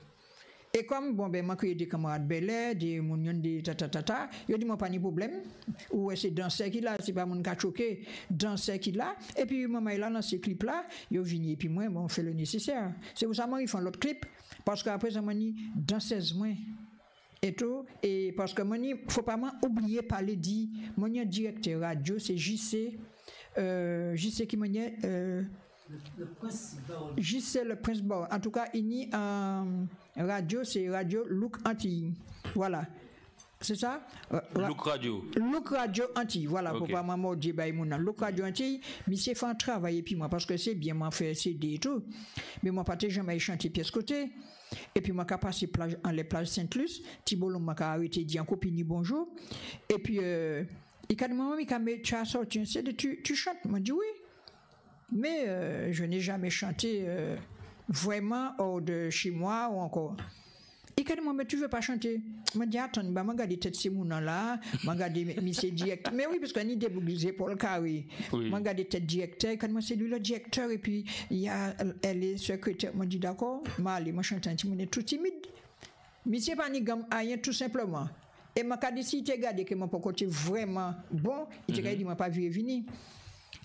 Et comme, bon, ben, moi, j'ai des camarades belais, des mounions, des tata, ils dit, moi, pas de problème. Ou c'est danser qui là, c'est pas mon cas choqué, danser qui là. Et puis, maman, là, dans ces clips là, ils viennent, et puis moi, on fait le nécessaire. C'est pour ça qu'ils font l'autre clip. Parce qu'après, ça m'a dit, danseuse, moi. Et tout. Et parce que, moi, faut pas oublier parler dit, mon directeur radio, c'est JC qui m'a dit, JC le principal. En tout cas, il y a radio, c'est Radio Look Antilles. Voilà. C'est ça? Look Radio. Look Radio Antilles. Voilà, pour pas m'en dire, Look Radio Antilles, mais c'est fait un travail, et puis moi, parce que c'est bien, moi, faire CD et tout. Mais moi, pas jamais chanté pièce côté. Et puis, moi, j'ai passé en les plages Sainte-Luce. Thibault, m'a arrêté, dit en copine, bonjour. Et puis, il m'a dit, maman, tu as sorti un CD, tu chantes? Moi, dit oui. Mais je n'ai jamais chanté vraiment hors de chez moi ou encore. Il m'a dit, mais tu veux pas chanter? Je me dis, attends, je vais regarder tête ces mounons là, je vais regarder monsieur directeur. Mais oui, parce qu'on y déboulé pour le carré. Je vais regarder tête directeur, quand moi c'est lui le directeur, et puis elle est secrétaire. Je me dis, d'accord, je vais aller, je chante un petit peu, tout timide. Mais c'est pas ni gamme rien, tout simplement. Et je dit, si tu regardes que mon côté vraiment bon, il t'a dit, je ne pas vu venir.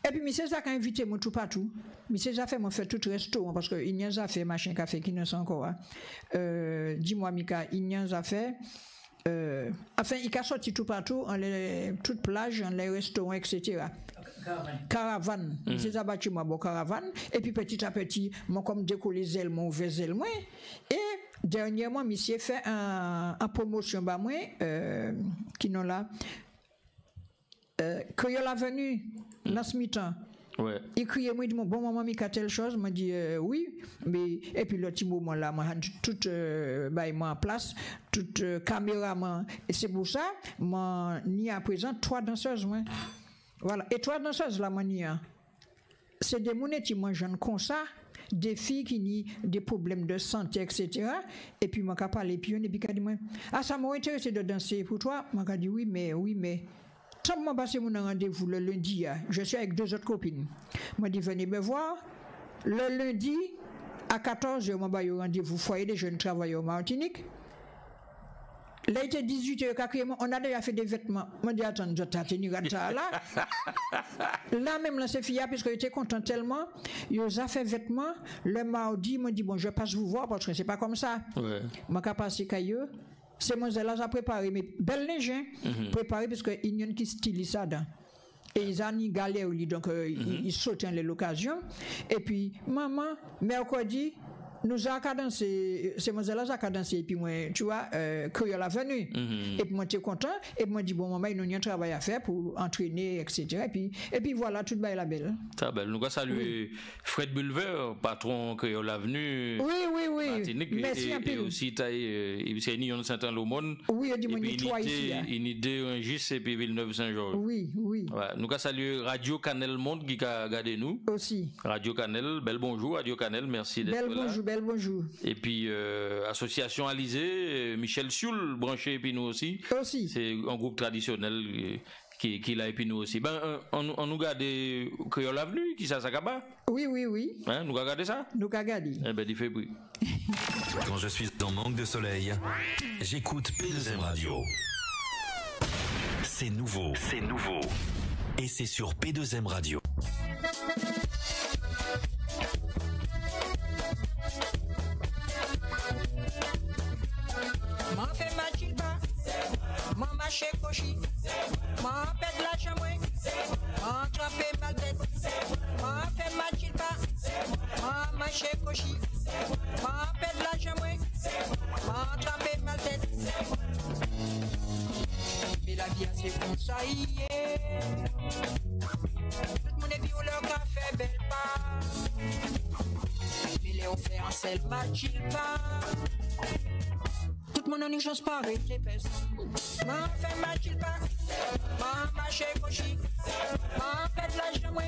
Et puis, monsieur Zach a invité moi tout partout. Monsieur Zach fait fait tout resto parce que il n'y a fait machin café qui ne sont encore. Dis-moi, Mika, il n'y a fait. Enfin, il a sorti tout partout, en les toutes plages, en les restaurants, etc. Caravane. Monsieur Zach a battu moi bon caravane. Et puis petit à petit, moi comme décoller les ailes, mon ouvert ailes moi. Et dernièrement, monsieur fait un promotion bah moi qui n'ont là. Quand il a venu dans ce mi-temps, il criait, moi, il dit, bon, maman, il y a telle chose, m'a dit, oui, mais, et puis le petit moment là, moi, tout, en place, toute caméra, et c'est pour ça, moi, il y a à présent 3 danseuses, moi. Voilà, et 3 danseuses là, moi, c'est des monnaies qui mangent comme ça, des filles qui ont des problèmes de santé, etc. Et puis, moi, je parle, et puis, on dit, moi, ah, ça m'a intéressé de danser pour toi. Moi, je dit, oui, mais. Quand je passe mon rendez-vous le lundi, je suis avec 2 autres copines. Je dis, venez me voir. Le lundi, à 14h, je vais au rendez-vous foyer des jeunes travailleurs Martinique. Là, il était 18h, on a déjà fait des vêtements. Je dis, attends, je vais tenir ça là. Là, même, là, c'est fille, puisque j'étais content tellement. Ils ont fait vêtements. Le mardi, je me dis, bon, je passe vous voir parce que c'est pas comme ça. Je vais passer caillou. C'est moi là j'ai préparé mes belles neiges préparé parce que il y a qui stylise ça dedans et ils ont une galère donc ils sautent en l'occasion et puis maman mercredi nous avons dansé c'est moi là j'ai dansé et puis moi tu vois créole a venu et puis moi j'étais content et puis moi dit bon maman il y a un travail à faire pour entraîner etc. et puis voilà toute belle la belle ça belle nous saluer Fred Bulver patron créole avenue oui merci et aussi c'est Nyon Saint-Lomond oui il dit moi toi ici unité Rungis et puis Villeneuve Saint-Georges oui ouais, nous saluer Radio Canel Monde qui a regardé nous aussi Radio Canel bel bonjour Radio Canel merci d'être là bel bonjour. Et puis, Association Alizé, Michel Sioul, branché, et puis nous aussi. Aussi. C'est un groupe traditionnel qui l'a, et puis nous aussi. Ben, on nous garde Créole Avenue, qui ça s'acaba? Oui. Hein, nous regardez ça? Nous regardons. Eh ben, il fait bruit. Quand je suis en manque de soleil, j'écoute P2M Radio. C'est nouveau. Et c'est sur P2M Radio. M'en fait ma chilpa, m'en mâche cochi, m'en pète la chambre, m'en trempé ma tête, m'en fait ma chilpa, m'en mâche cochi, m'en pète la chambre, m'en trempé ma tête. Mais la vie c'est comme ça hier. Tout le monde est violeur qu'a fait belle part. Mais les offert en sel ma chilpa. Tout le monde a une chance pareille, les personnes. M'en fait ma chilpa, m'en mâche cochi, m'en pète la chambre,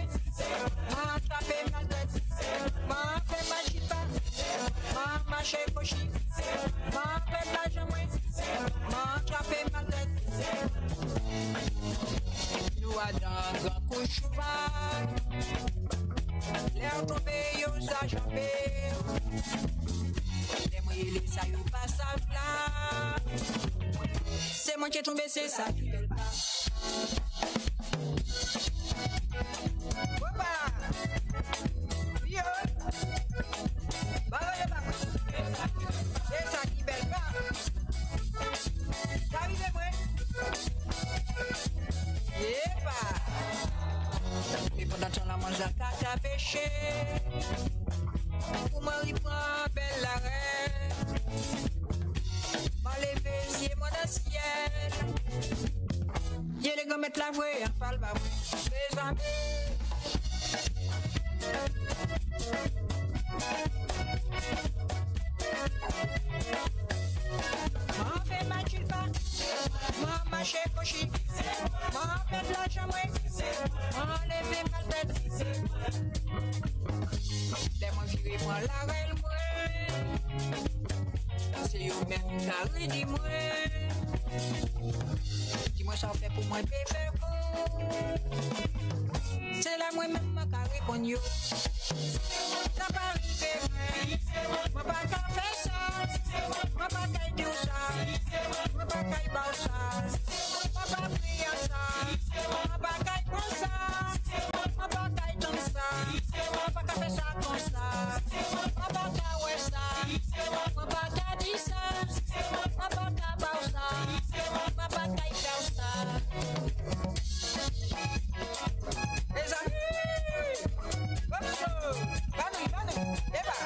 m'en trempé ma tête, m'en fait ma chilpa, m'en mâche cochi, m'en pète la chambre, m'en trempé ma tête. Nous a dans grand couchouva, l'air tombé, yo sa jambé. Les ça y pas ça là. C'est moi qui est tombé, c'est ça qui belle pas. Opa! Yo! C'est ça qui belle pas. T'arrives moi? Yepa! Et pendant ton la mange à t'a pêché. Pour moi, il prend belle l'arrêt. M'a levé, c'est moi dans le ciel. J'ai les gars mettre la voix, on parle pas. Mes amis. M'en fait ma chilpa, m'en mâche cochi, m'en pète la chambre, m'en levé ma tête. Laisse-moi virer moi la règle moi. C'est eux même qui dit moi. Dis-moi ça fait pour moi bébé. C'est là moi même ma carré pour yo. Ça va arriver moi pas qu'à faire ça. Moi pas qu'à dire ça. Moi pas qu'à bailler ça. Moi pas prier ça. Moi pas qu'à prendre ça. Moi pas qu'à tomber ça. Moi pas qu'à faire ça comme ça. Moi pas qu'à ouais ça. Moi pas qu'à dire ça. Moi pas qu'à bailler ça. Moi pas qu'à faire ça. Les amis, vamos, eba.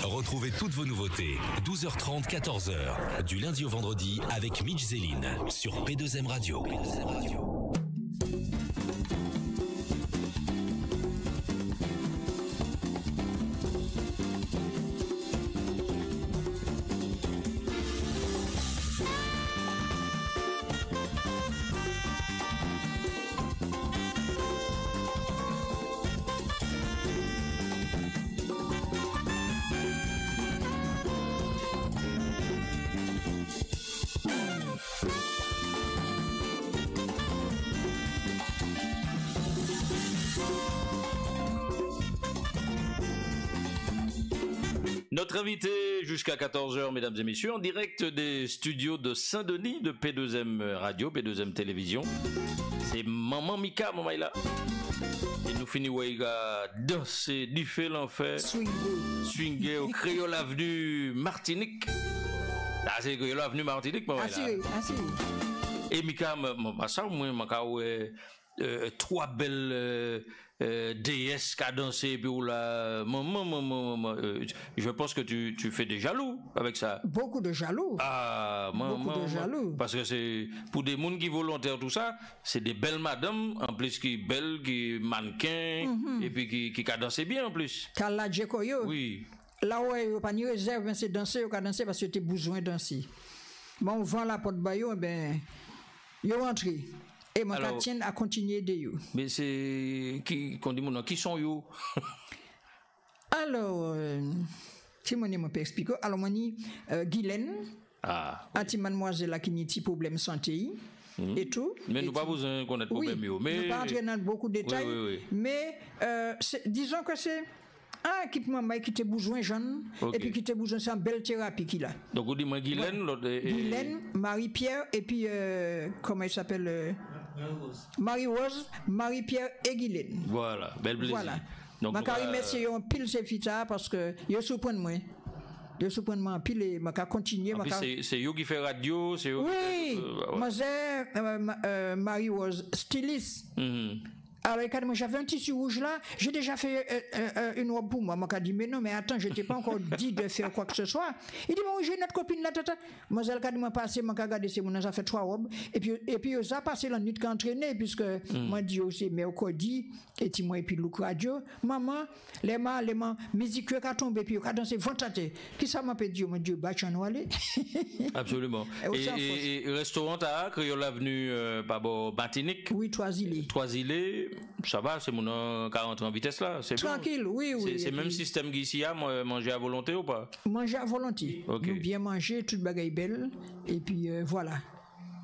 Retrouvez toutes vos nouveautés, 12h30, 14h, du lundi au vendredi avec Mitch Zéline sur P2M Radio. Notre invité jusqu'à 14h, mesdames et messieurs, en direct des studios de Saint-Denis de P2M Radio, P2M Télévision. C'est Maman Mika, Maman là. Et nous finissons à danser, differ l'enfer. Swinguer au Créole Avenue Martinique. Ah, c'est Créole Avenue Martinique, Maman là. Ah, si. Et Mika, ça, moi, trois belles déesses qui a dansé, puis là, je pense que tu fais des jaloux avec ça. Beaucoup de jaloux. Ah, beaucoup de jaloux. Parce que c'est pour des gens qui volontaires tout ça, c'est des belles madames en plus qui belles, qui mannequins et puis qui a dansé bien en plus. Kala Djekoyo. Oui. Là où il n'y a pas de réserve, c'est danser, il a dansé parce que tu as besoin de danser. Bon, on vend la porte baillot, ben, il rentre. Et mon tiens à continuer de you. Mais c'est qui sont you? Alors, si mon nom peut expliquer, alors mon Guylaine, anti mademoiselle qui a un petit problème santé et tout. Mais nous pas besoin de connaître problème yo. Mais nous pas entrer dans beaucoup de détails. Mais disons que c'est un équipement qui te besoin jeune et puis qui te besoin c'est une belle thérapie qu'il a. Donc vous dites moi Guylaine, Guylaine, Marie-Pierre et puis comment il s'appelle Marie-Rose, Marie-Pierre et Guylaine. Voilà, bel plaisir. Voilà. Donc je remercie un pile ces filles parce que yo surprend moi. Yo surprend moi pile et m'a continuer c'est yo qui fait radio, c'est yo. Oui. Moi c'est Marie-Rose styliste. Alors, quand j'avais un tissu rouge là, j'ai déjà fait une robe pour moi. Moi, j'ai dit, mais non, mais attends, je t'ai pas encore dit de faire quoi que ce soit. Il dit, bon, j'ai notre copine là, tata. Moi, elle a dit, moi, passé, moi, regardé, c'est mon, ça fait 3 robes. Et puis, ça a passé la nuit qu'entraîné, puisque, moi, dit aussi, mais au codi, et puis, moi, et puis, Louk Radio, maman, les mains, musique qui a tombé, puis, qui a dansé, ventate. Qui ça m'a fait dire, mon Dieu, bâche en aller. Absolument. Et restaurant à Créole Avenue, par Martinique. Oui, Trois-Îlets. Ça va, c'est mon 40 en vitesse là. C'est tranquille, bon. Oui. C'est le même système qu'ici, manger à volonté ou pas? Manger à volonté. Okay. Nous bien manger, toute bagaille belle. Et puis voilà.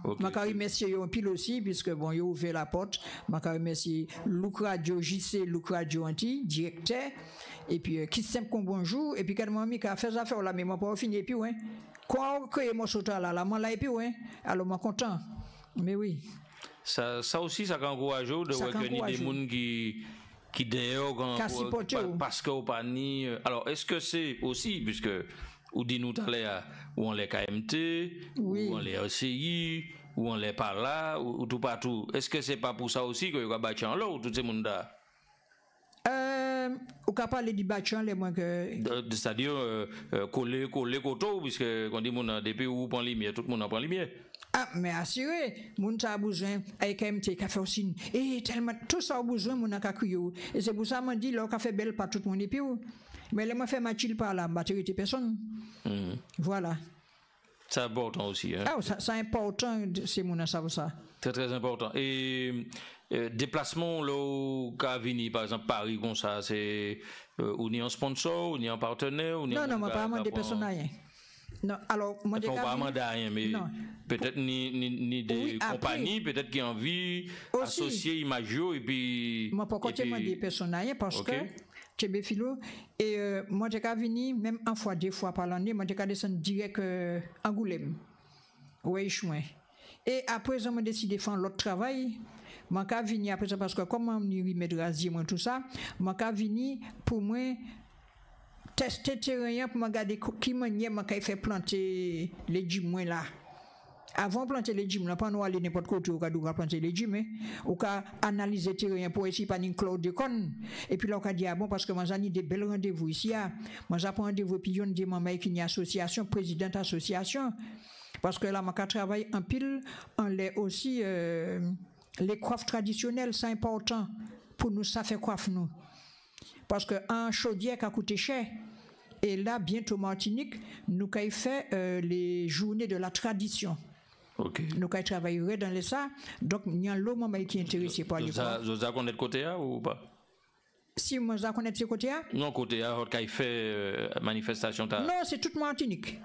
Okay. Je remercie un pile aussi, puisque bon, il a ouvert la porte. Je remercie Louk Radio, JC Louk Radio Anti, directeur. Et puis, qui simple comme bonjour. Et puis, quand moi, qui a fait ça affaire là, mais moi, pas fini. Et puis, ouais. Quoi que moi, saute là, moi, là, et puis, ouais. Alors, moi, content. Mais oui. Ça aussi, ça encourage de reconnaître des gens qui d'ailleurs parce qu'on pas ni. Alors, est-ce que c'est aussi, puisque ou dit nous tout à l'heure, ou on les KMT, ou on les OCI, ou on les par là, ou tout partout. Est-ce que c'est pas pour ça aussi que vous avez battu en l'eau, tout ce monde-là? Ou qu'à parler du bâtiment, les moins que. C'est-à-dire, coller coteau, puisque quand dit mon depuis où on prend lumière, tout le monde en prend lumière. Ah, mais assuré, moun a besoin, avec KMT, café aussi. Et tellement, tout ça a besoin, moun a kakuyou. Et c'est pour ça, m'a dit, là, café belle, pas tout le monde est où. Mais là, m'a fait ma chill par la batterie de personne. Voilà. C'est important aussi, hein. Ah, c'est important, c'est moun a savoir ça. C'est très important. Et, déplacement, là, qu'a vini, par exemple, Paris, comme ça, c'est, ou ni un sponsor, ou ni un partenaire, ou ni non, moi, pas des personnes rien. Non, alors, moi, je ne pas demander rien, mais peut-être ni des compagnies, peut-être qui ont envie d'associer Imagio et puis. Moi, pas côté moi des personnes rien parce que tu es philo et moi, j'ai qu'à venir même une fois, 2 fois par l'année, moi, j'ai qu'à descendre direct Angoulême. Oui, chouin. Et après, j'ai décidé de faire l'autre travail. Moi, j'ai venir après ça parce que comme on y met de rasier, moi, tout ça, moi, j'ai venir pour moi. Tester terrain pour me regarder qui manière m'a fait planter les légumes là. Avant de planter les légumes là, pas nous aller n'importe côté où on planter les légumes, ou qu'à analyser terrain pour essayer pas une cloud de con. Et puis là on a dit ah bon parce que moi j'ai des belles rendez-vous ici moi j'ai rendez-vous puis on dit maman qui une association présidente association parce que là moi travaille en pile on les aussi les coiffes traditionnelles c'est important pour nous ça fait coiffe nous. Parce qu'un chaudière qui a coûté cher, et là, bientôt Martinique, nous avons fait les journées de la tradition. Nous avons travaillé dans les ça, donc il y a l'homme qui est intéressé par les coiffes. Vous avez connaître côté A ou pas? Si moi je connais ce côté A? Non, côté A, quand il fait manifestation. Non, c'est toute Martinique.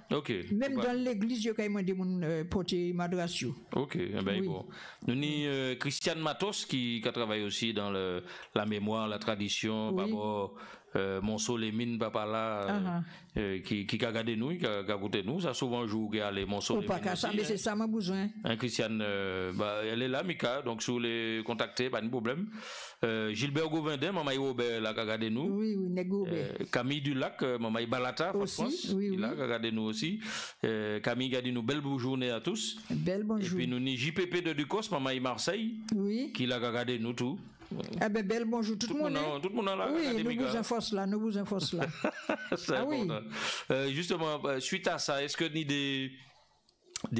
Même dans l'église, il y a quand même des portés madrasio. Ben bon. Nous avons Christiane Matos qui travaille aussi dans la mémoire, la tradition, Monceau les mines papa là qui a regardé nous, qui a écouté nous, ça souvent joue qui aller Monceau les mines. Ça mais c'est ça mon besoin. Christiane elle est là Mika, donc si vous les contacter pas de problème. Gilbert Gouvendin, maman Robert là qui a regardé nous. Oui, Nego. Camille Dulac, maman Balata France, il a regardé nous aussi. Camille garde nous belle bonne journée à tous. Belle bonne journée. Et puis nous ni JPP de Ducos, maman Marseille. Oui. Qui l'a regardé nous tout. Ah ben belle bonjour tout le monde. Tout le monde là. Oui, nous vous enforce là, C'est important. Oui. Justement, suite à ça, est-ce que ni des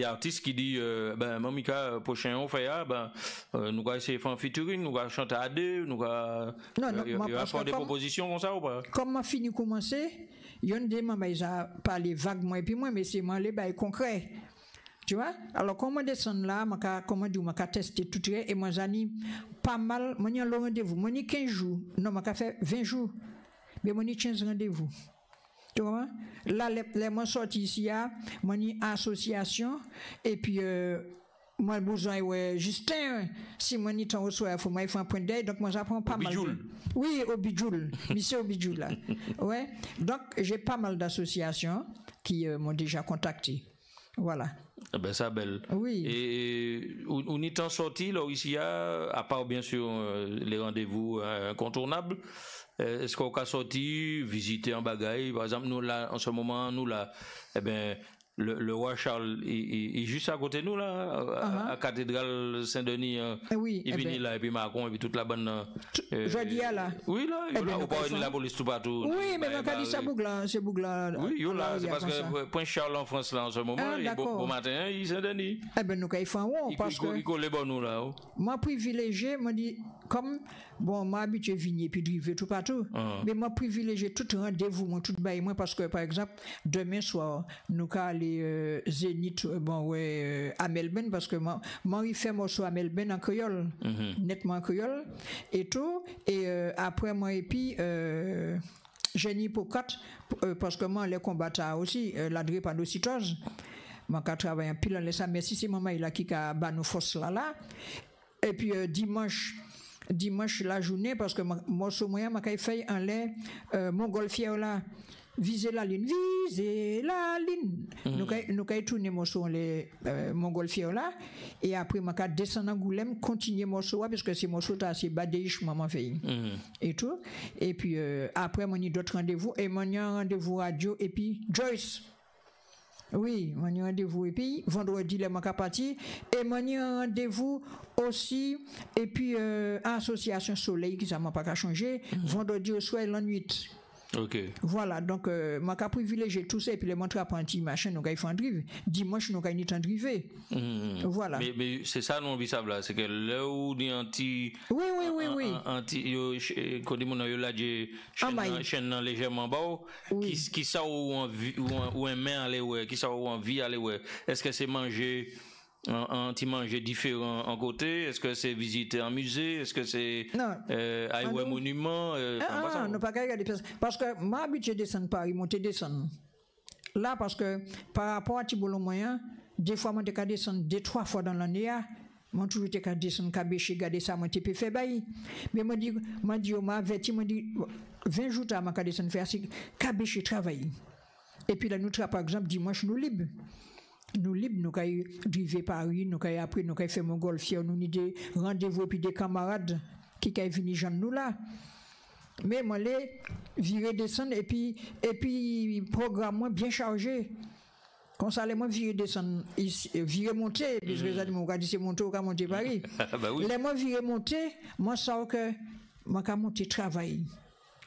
artistes qui disent Mamika prochain on fait nous allons essayer de faire un featuring, nous allons chanter à deux, nous allons faire des propositions comme ça ou pas? Comme ma fini commencer, il y a des moments ils a parlé vaguement et puis moi mais c'est moi les bails concrets. Tu vois? Alors, quand je descends là, je tester tout et moi, j'anime pas mal. Je suis rendez-vous. Je suis 15 jours. Non, je fait 20 jours. Mais je suis 15 rendez-vous. Tu vois? Là, les sorti ici, je suis association. Et puis, moi, j'ai besoin de Justin. Si je suis en reçoit, il faut faire un point d'aide. Donc, moi, j'apprends pas mal. Oui, au Bijoul. Monsieur au Bijoul, là. Ouais. Donc, j'ai pas mal d'associations qui m'ont déjà contacté. Voilà. Ben ça belle. Oui. Et on est en sorti là ici à part bien sûr les rendez-vous incontournables. Est-ce qu'on a sorti visiter un bagaille par exemple nous là en ce moment nous là le roi Charles est juste à côté de nous là à cathédrale Saint-Denis oui, il vient là et puis Macron et puis toute la bonne je dis là oui là il là on parle de la police tout partout oui mais on a dit ça bougla c'est bougla oui là c'est parce que point Charles en France là en ce moment et bon matin il Saint-Denis nous kay fan parce que il colle bon nous là moi privilégié m'a dit comme bon moi habitué venir puis driver tout partout mais moi privilégié tout rendez-vous moi tout bail moi parce que par exemple demain soir nous ca aller Zénith à Melbourne parce que moi il fait morceau à Melbourne en créole nettement en créole et tout et après moi et puis Jenny Pocat parce que moi les combattants aussi la drépanocytose moi qui travaille en pile en ça merci c'est maman il a qui a ba nous force là et puis dimanche la journée parce que morceau moyen m'a fait en l'air montgolfière là viser la ligne nous kay tourner morceau les montgolfière là et après m'a descendre en Goulême continuer morceau parce que c'est morceau là c'est badéich maman fait et tout et puis après mon d'autres rendez-vous et mon rendez-vous radio et puis Joyce. Oui, mon rendez-vous et puis vendredi les manque à partir et mon rendez-vous aussi et puis association Soleil qui ça m'a pas changer vendredi au soir la nuit. OK. Voilà, donc m'a ka privilégier tout ça et puis les montrer apprenti machin nous ga faire drive. Dimanche nous ga ni temps driver. Voilà. Mais c'est ça non vissable là, c'est que là où dit anti Oui. Anti quand dit mon yo là chaîne légèrement bas qui ça ou un main aller ouais, qui ça ou envie aller ouais. Est-ce que c'est manger un petit manger différent en côté, est-ce que c'est visiter un musée, est-ce que c'est aller au monument non pas regarder parce que moi habitué descendre Paris monter descendre là parce que par rapport à Tibolo moyen des fois moi te descendre 2-3 fois dans l'année moi toujours te descendre Kabéché garder ça moi te peut faire bail mais moi dit on m'a averti moi dit 20 jours ta m'a descendre faire c'est Kabéché travail et puis là nous par exemple dimanche nous libre nous kay driver Paris nous kay après nous kay faire montgolfière nous ni des rendez-vous puis des camarades qui kay venir joindre nous là mais moi les virer descendre et puis programme bien chargé comme ça les moi virer descendre virer monter parce que ça dit mon c'est monter ou monter Paris les moi virer monter moi ça que moi ka monter travail.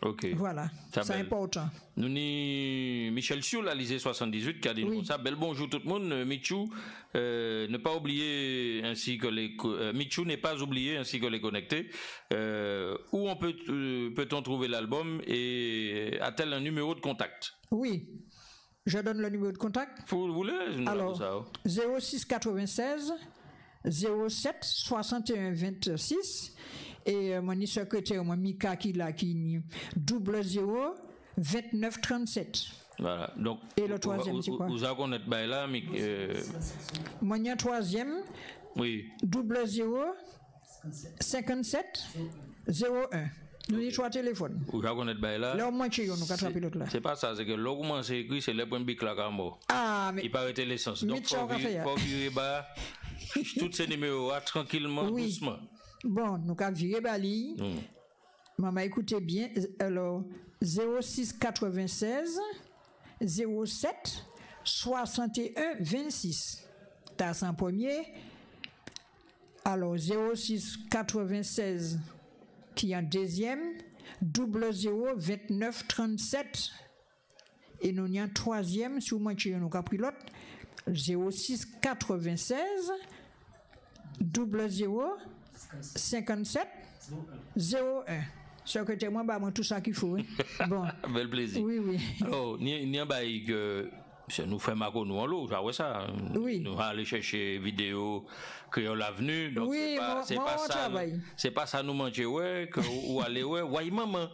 OK. Voilà, c'est important. Nous ni Michel Chou la Lisée 78 qui a dit ça bel bonjour tout le monde Michou ne pas oublier ainsi que les Michou n'est pas oublié ainsi que les connectés où on peut-on trouver l'album et a-t-elle un numéro de contact? Oui. Je donne le numéro de contact. Vous voulez? Alors 06 96 07 61 26 et mon secrétaire mon Mika qui là qui 00 29 37. Voilà. Donc et le troisième c'est quoi? Vous avez connaître bail là mon troisième oui 00 57 01. Nous avons 3 téléphones. Ou je connais pas là. Là, au moins, nous avons 4 pilotes là. C'est pas ça, c'est que l'occupant c'est écrit, c'est le point bic là, Cambo. Ah, mais. Il paraît l'essence. Donc, il faut virer bas. Tous ces numéros tranquillement, doucement. Bon, nous avons viré Bali. Maman, écoutez bien. Alors, 06 96 07 61 26. T'as un premier. Alors, 06 96 qui est en deuxième. 00 29 37. Et nous avons un troisième, si vous manquez, nous avons pris l'autre. 06 96 00 57 01. Secrétaire, moi, tout ça qu'il faut. Bon. Bel plaisir. Oui. Alors, ni un bail que nous fait Marco, nous en l'eau, j'avoue ça. Oui. Nous allons aller chercher vidéo créole l'avenue. Donc, oui, c'est pas ça nous manger, ouais, ou aller, ouais, maman.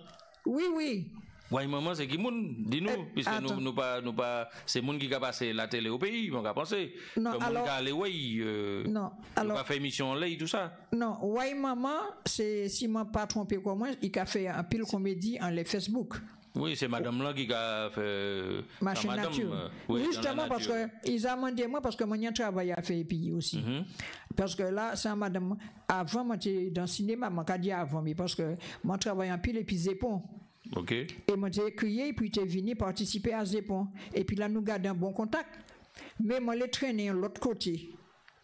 Oui. Ouais, maman, c'est qui moun? Dis-nous, puisque nous pas, c'est moun qui a passé la télé au pays, on a pensé. Non, alors. Non, alors. On a fait émission en lait, tout ça. Non, ouais, maman, c'est, si je ne pas trompé comme moi, il a fait un pile comédie en les Facebook. Oui, c'est madame là qui a fait. Machine nature. Oui, justement, parce que ils ont demandé moi, parce que moi, j'ai travaillé à faire pays aussi. Parce que là, c'est madame. Avant, moi, j'étais dans le cinéma, je dit avant, mais parce que moi, je travaillais en pile et puis Zépon. OK. Et moi, j'ai crié, puis tu es venu participer à Zépon. Et puis là, nous gardons un bon contact. Mais moi, je l'ai traîné de l'autre côté.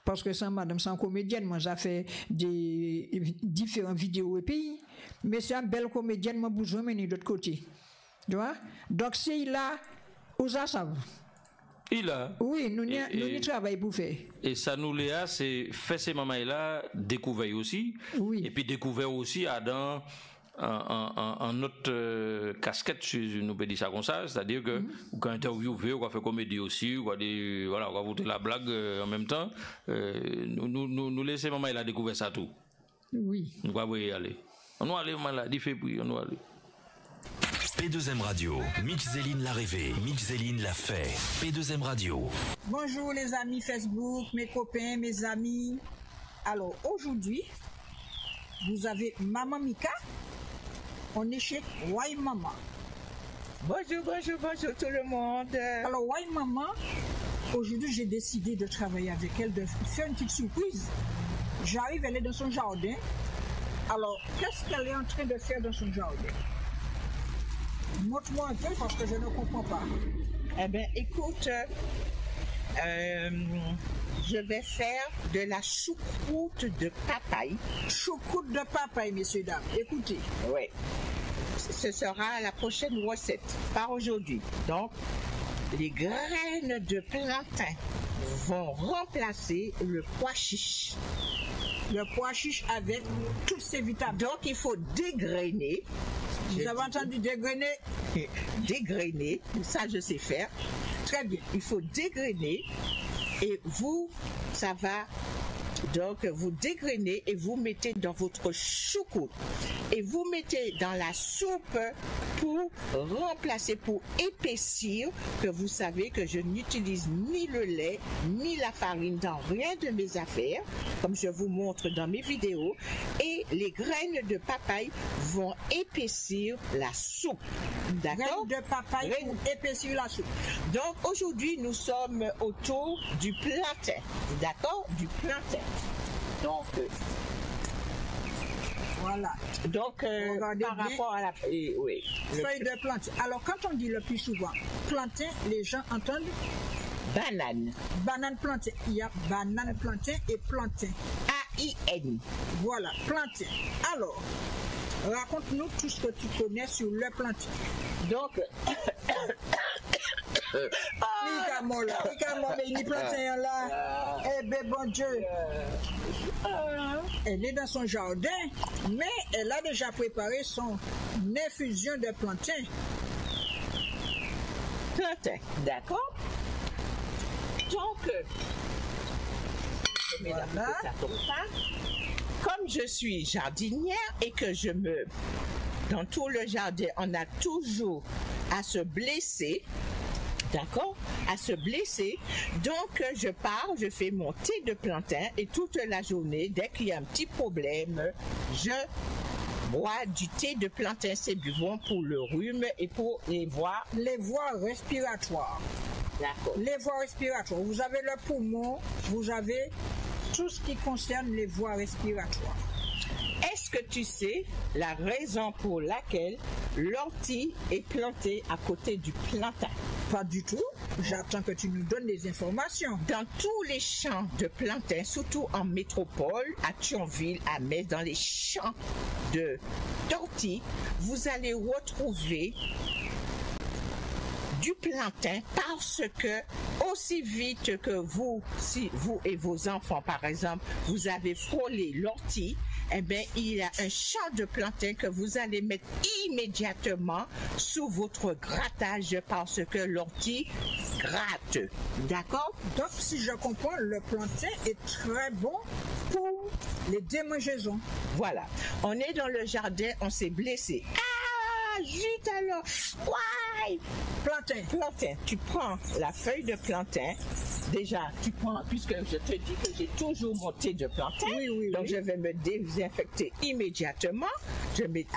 Parce que ça, madame, c'est une comédienne. Moi, j'ai fait des différentes vidéos et pays. Mais c'est une belle comédienne, moi, besoin de l'autre côté. Tu vois? Donc, c'est là, où ça savent. Il a. Oui, nous travaillons pour faire. Et ça nous l'a, c'est fait ces mamans-là, découvert aussi. Oui. Et puis découvert aussi à dans en notre casquette, si nous peut dire ça comme ça, c'est-à-dire que quand interviewer, on va faire comédie aussi, on va voter la blague en même temps. Nous laisser maman il a découvert ça tout. Oui. On va y aller. On va aller maladie fait puis on va aller. P2M Radio, Mixeline l'a rêvé, Mixeline l'a fait. P2M Radio. Bonjour les amis Facebook, mes copains, mes amis. Alors aujourd'hui, vous avez Maman Mika. On est chez Wai Mama. Bonjour tout le monde. Alors Wai Mama, aujourd'hui j'ai décidé de travailler avec elle, de faire une petite surprise. J'arrive, elle est dans son jardin. Alors qu'est-ce qu'elle est en train de faire dans son jardin? Montre-moi un peu parce que je ne comprends pas. Eh bien écoute, je vais faire de la choucroute de papaye. Choucroute de papaye, messieurs, dames. Écoutez. Oui. Ce sera la prochaine recette, pas aujourd'hui. Donc, les graines de plantain vont remplacer le pois chiche. Le pois chiche avec toutes ses vitamines. Donc, il faut dégrainer. Vous avez entendu dégrainer? Dégrainer, ça je sais faire. Très bien. Il faut dégrainer. Et vous, ça va, donc vous dégrainez et vous mettez dans votre choucroute. Et vous mettez dans la soupe pour remplacer, pour épaissir, que vous savez que je n'utilise ni le lait, ni la farine dans rien de mes affaires, comme je vous montre dans mes vidéos. Et les graines de papaye vont épaissir la soupe. D'accord? Graines de papaye pour épaissir la soupe. Donc aujourd'hui, nous sommes autour du plantain. D'accord? Du plantain. Donc, voilà. Donc, par rapport à la oui, feuille de plantain. Alors, quand on dit le plus souvent plantain, les gens entendent banane. Banane plantain. Il y a banane plantain et plantain. A-I-N. Voilà, plantain. Alors, raconte-nous tout ce que tu connais sur le plantain. Donc, eh ben bon Dieu. Elle est dans son jardin, mais elle a déjà préparé son infusion de plantain. Plantain, d'accord. Donc, voilà. Comme je suis jardinière et que dans tout le jardin, on a toujours à se blesser. D'accord? À se blesser. Donc, je pars, je fais mon thé de plantain et toute la journée, dès qu'il y a un petit problème, je boire du thé de plantain. C'est bon pour le rhume et pour les voies respiratoires. D'accord. Les voies respiratoires. Vous avez le poumon, vous avez tout ce qui concerne les voies respiratoires. Est-ce que tu sais la raison pour laquelle l'ortie est plantée à côté du plantain? Pas du tout. J'attends que tu nous donnes des informations. Dans tous les champs de plantain, surtout en métropole, à Thionville, à Metz, dans les champs d'ortie, vous allez retrouver du plantain parce que aussi vite que vous, si vous et vos enfants, par exemple, vous avez frôlé l'ortie, eh bien, il y a un champ de plantain que vous allez mettre immédiatement sous votre grattage parce que l'ortie gratte. D'accord? Donc, si je comprends, le plantain est très bon pour les démangeaisons. Voilà. On est dans le jardin, on s'est blessé. Ah, zut alors! Ouais! Plantain. Tu prends la feuille de plantain. Déjà, tu prends, puisque je te dis que j'ai toujours mon thé de plantain, donc je vais me désinfecter immédiatement.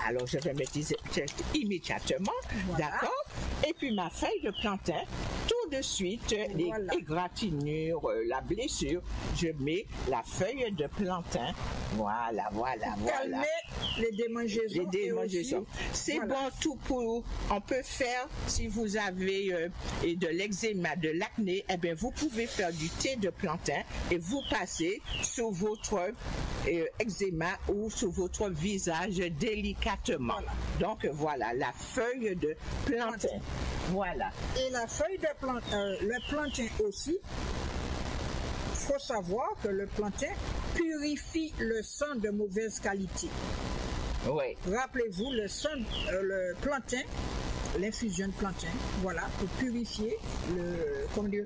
Alors, je vais me désinfecter immédiatement, voilà. D'accord? Et puis ma feuille de plantain, tout de suite, les égratignures, la blessure, je mets la feuille de plantain. Voilà. Calmer les démangeaisons. C'est bon tout pour. On peut faire, si vous avez de l'eczéma, de l'acné, eh bien, vous pouvez faire du thé de plantain et vous passez sur votre eczéma ou sur votre visage délicatement. Voilà. Donc voilà, la feuille de plantain. Voilà. Et la feuille de plantain, le plantain aussi, il faut savoir que le plantain purifie le sang de mauvaise qualité. Oui. Rappelez-vous, le plantain, l'infusion de plantain, voilà, pour purifier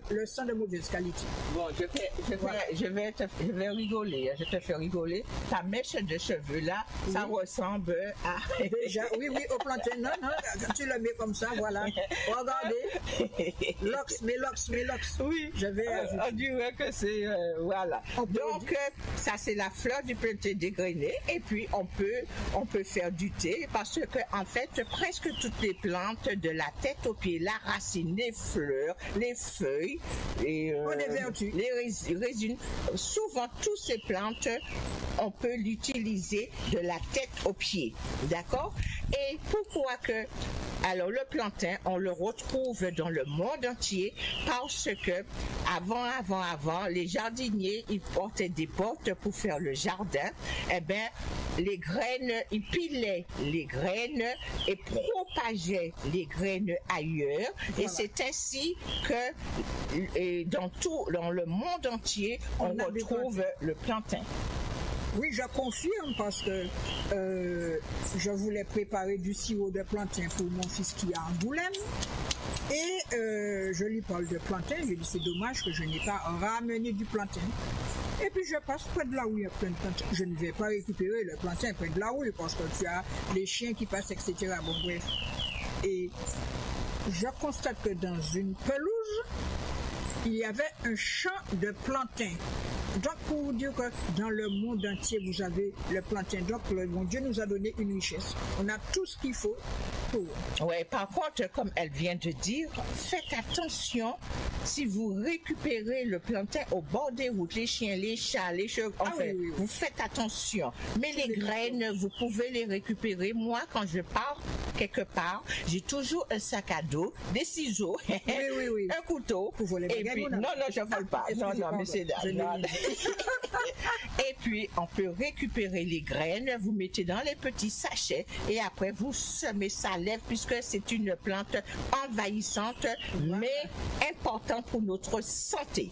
le sang de mauvaise qualité. Bon, je vais rigoler, je te fais rigoler. Ta mèche de cheveux là, ça ressemble à... Déjà, oui, au plantain, non, tu le mets comme ça, voilà. Regardez, mes locks. Oui, je vais ajouter. On dirait que c'est, voilà. Donc, ça c'est la fleur du plantain dégrainé, et puis on peut faire du thé, parce que en fait, presque toutes les plantes, de la tête aux pieds, la racine, les fleurs, les feuilles, et, les résines. Souvent, toutes ces plantes, on peut l'utiliser de la tête aux pieds. D'accord? Et pourquoi que... Alors, le plantain, on le retrouve dans le monde entier parce que avant, les jardiniers, ils portaient des portes pour faire le jardin. Eh bien, les graines, ils pilaient les graines et propageaient les graines ailleurs. Voilà. Et c'est ainsi que dans le monde entier, on retrouve le plantain. Oui, je confirme parce que je voulais préparer du sirop de plantain pour mon fils qui est à Angoulême. Et je lui parle de plantain. Je lui dis c'est dommage que je n'ai pas ramené du plantain. Et puis je passe près de là où il y a plein de plantain. Je ne vais pas récupérer le plantain près de là où parce que tu as les chiens qui passent, etc. Bon, bref. Et je constate que dans une pelouse, il y avait un champ de plantain. Donc, pour vous dire que dans le monde entier, vous avez le plantain. Donc, le bon Dieu nous a donné une richesse. On a tout ce qu'il faut pour. Oui, par contre, comme elle vient de dire, faites attention si vous récupérez le plantain au bord des routes, les chiens, les chats, les chevaux, enfin, oui. Vous faites attention. Mais les graines, vous pouvez les récupérer. Moi, quand je pars quelque part, j'ai toujours un sac à dos, des ciseaux, un couteau. Vous volez et puis, non, je ne vole pas. Non, mais c'est et puis, on peut récupérer les graines, vous mettez dans les petits sachets et après, vous semez sa lèvre puisque c'est une plante envahissante, mais importante pour notre santé.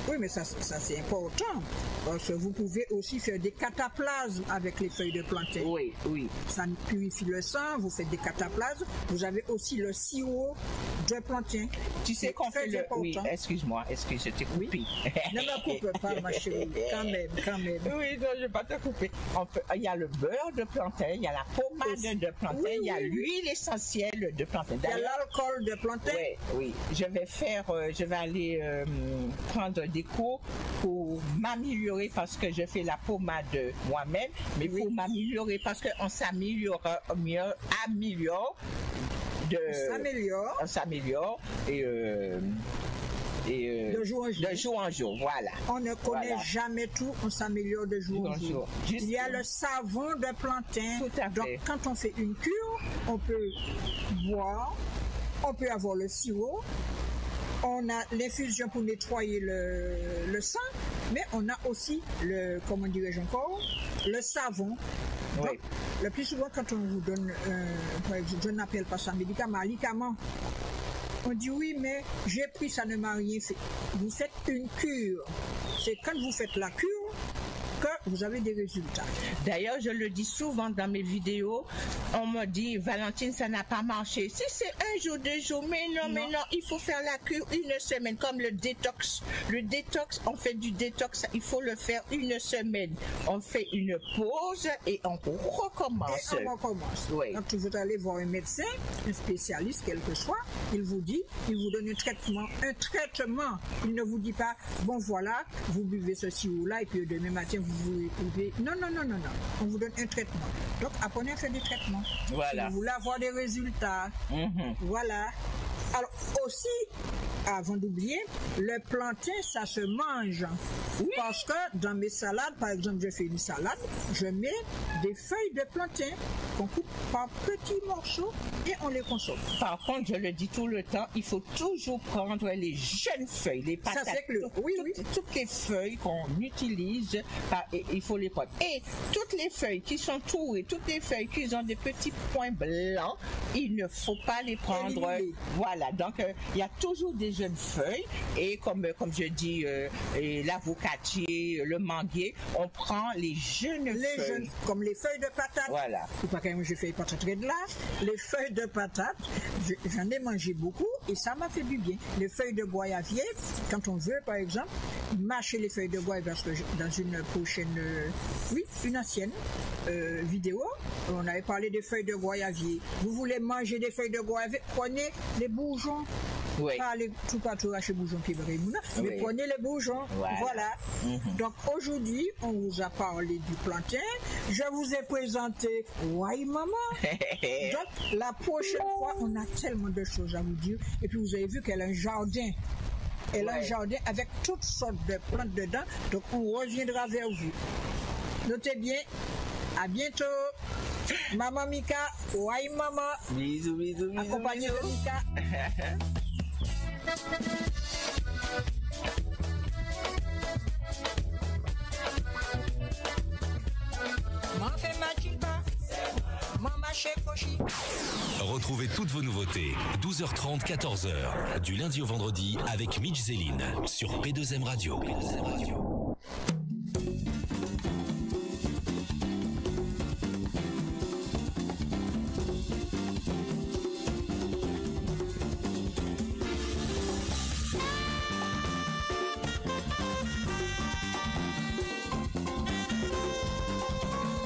Oui, mais ça c'est important, parce que vous pouvez aussi faire des cataplasmes avec les feuilles de plantain. Oui. Ça purifie le sang, vous faites des cataplasmes. Vous avez aussi le sirop de plantain. Tu sais qu'on fait le... Oui, excuse-moi, je t'ai coupé. Oui. Ne me coupe pas, ma chérie, quand même. Oui, non, je ne vais pas te couper. Il y a le beurre de plantain, il y a la pommade de plantain, il y a l'huile essentielle de plantain. Il y a l'alcool de plantain. Oui. Je vais aller prendre des cours pour m'améliorer parce que je fais la pommade moi-même, mais pour m'améliorer parce qu'on s'améliore on s'améliore et de jour en jour. Voilà. On ne connaît jamais tout, on s'améliore de jour en jour. Il y a le savon de plantain. Tout à fait. Donc, quand on fait une cure, on peut boire, on peut avoir le sirop, on a l'infusion pour nettoyer le sang, mais on a aussi le savon. Donc, le plus souvent, quand on vous donne, je n'appelle pas ça médicament, on dit oui, mais j'ai pris, ça ne m'a rien fait. Vous faites une cure. C'est quand vous faites la cure que vous avez des résultats. D'ailleurs, je le dis souvent dans mes vidéos, on me dit, Valentine, ça n'a pas marché. Si c'est 1 jour, 2 jours, mais non, il faut faire la cure 1 semaine, comme le détox. Le détox, on fait du détox, il faut le faire 1 semaine. On fait une pause et on recommence. Oui. Quand vous allez voir un médecin, un spécialiste, quel que soit, il vous donne un traitement. Il ne vous dit pas, bon voilà, vous buvez ceci ou là, et puis demain matin, vous buvez. Non. On vous donne un traitement. Donc, apprenez à faire des traitements. Voilà. Si vous voulez avoir des résultats. Voilà. Alors, aussi, avant d'oublier, le plantain, ça se mange. Oui. Parce que dans mes salades, par exemple, je fais une salade, je mets des feuilles de plantain qu'on coupe par petits morceaux et on les consomme. Par contre, je le dis tout le temps, il faut toujours prendre les jeunes feuilles, les patates. Ça, c'est toutes les feuilles qu'on utilise, il faut les prendre. Et toutes les feuilles qui sont trouées, toutes les feuilles qui ont des petits points blancs, il ne faut pas les prendre. Voilà, donc il y a toujours des jeunes feuilles et comme je dis, l'avocatier, le manguier, on prend les jeunes feuilles. Comme les feuilles de patate. Voilà. C'est pas quand même je fais pas très de là. Les feuilles de patate, j'en ai mangé beaucoup et ça m'a fait du bien. Les feuilles de goyavier, quand on veut par exemple, mâcher les feuilles de goyavier, parce que dans une prochaine, une ancienne vidéo, on avait parlé des feuilles de goyavier. Vous voulez manger des feuilles de goyavier, prenez les bourgeons. Oui. Pas tout racher bourgeons qui mais prenez les bourgeons. Voilà. Donc aujourd'hui, on vous a parlé du plantain. Je vous ai présenté Wai Maman. Donc la prochaine fois, on a tellement de choses à vous dire. Et puis vous avez vu qu'elle a un jardin. Elle a un jardin avec toutes sortes de plantes dedans. Donc on reviendra vers vous. Notez bien. À bientôt. Maman Mika, Wai Maman. Bisous. Accompagné de Mika. Retrouvez toutes vos nouveautés, 12h30, 14h, du lundi au vendredi avec Mitch Zéline sur P2M Radio.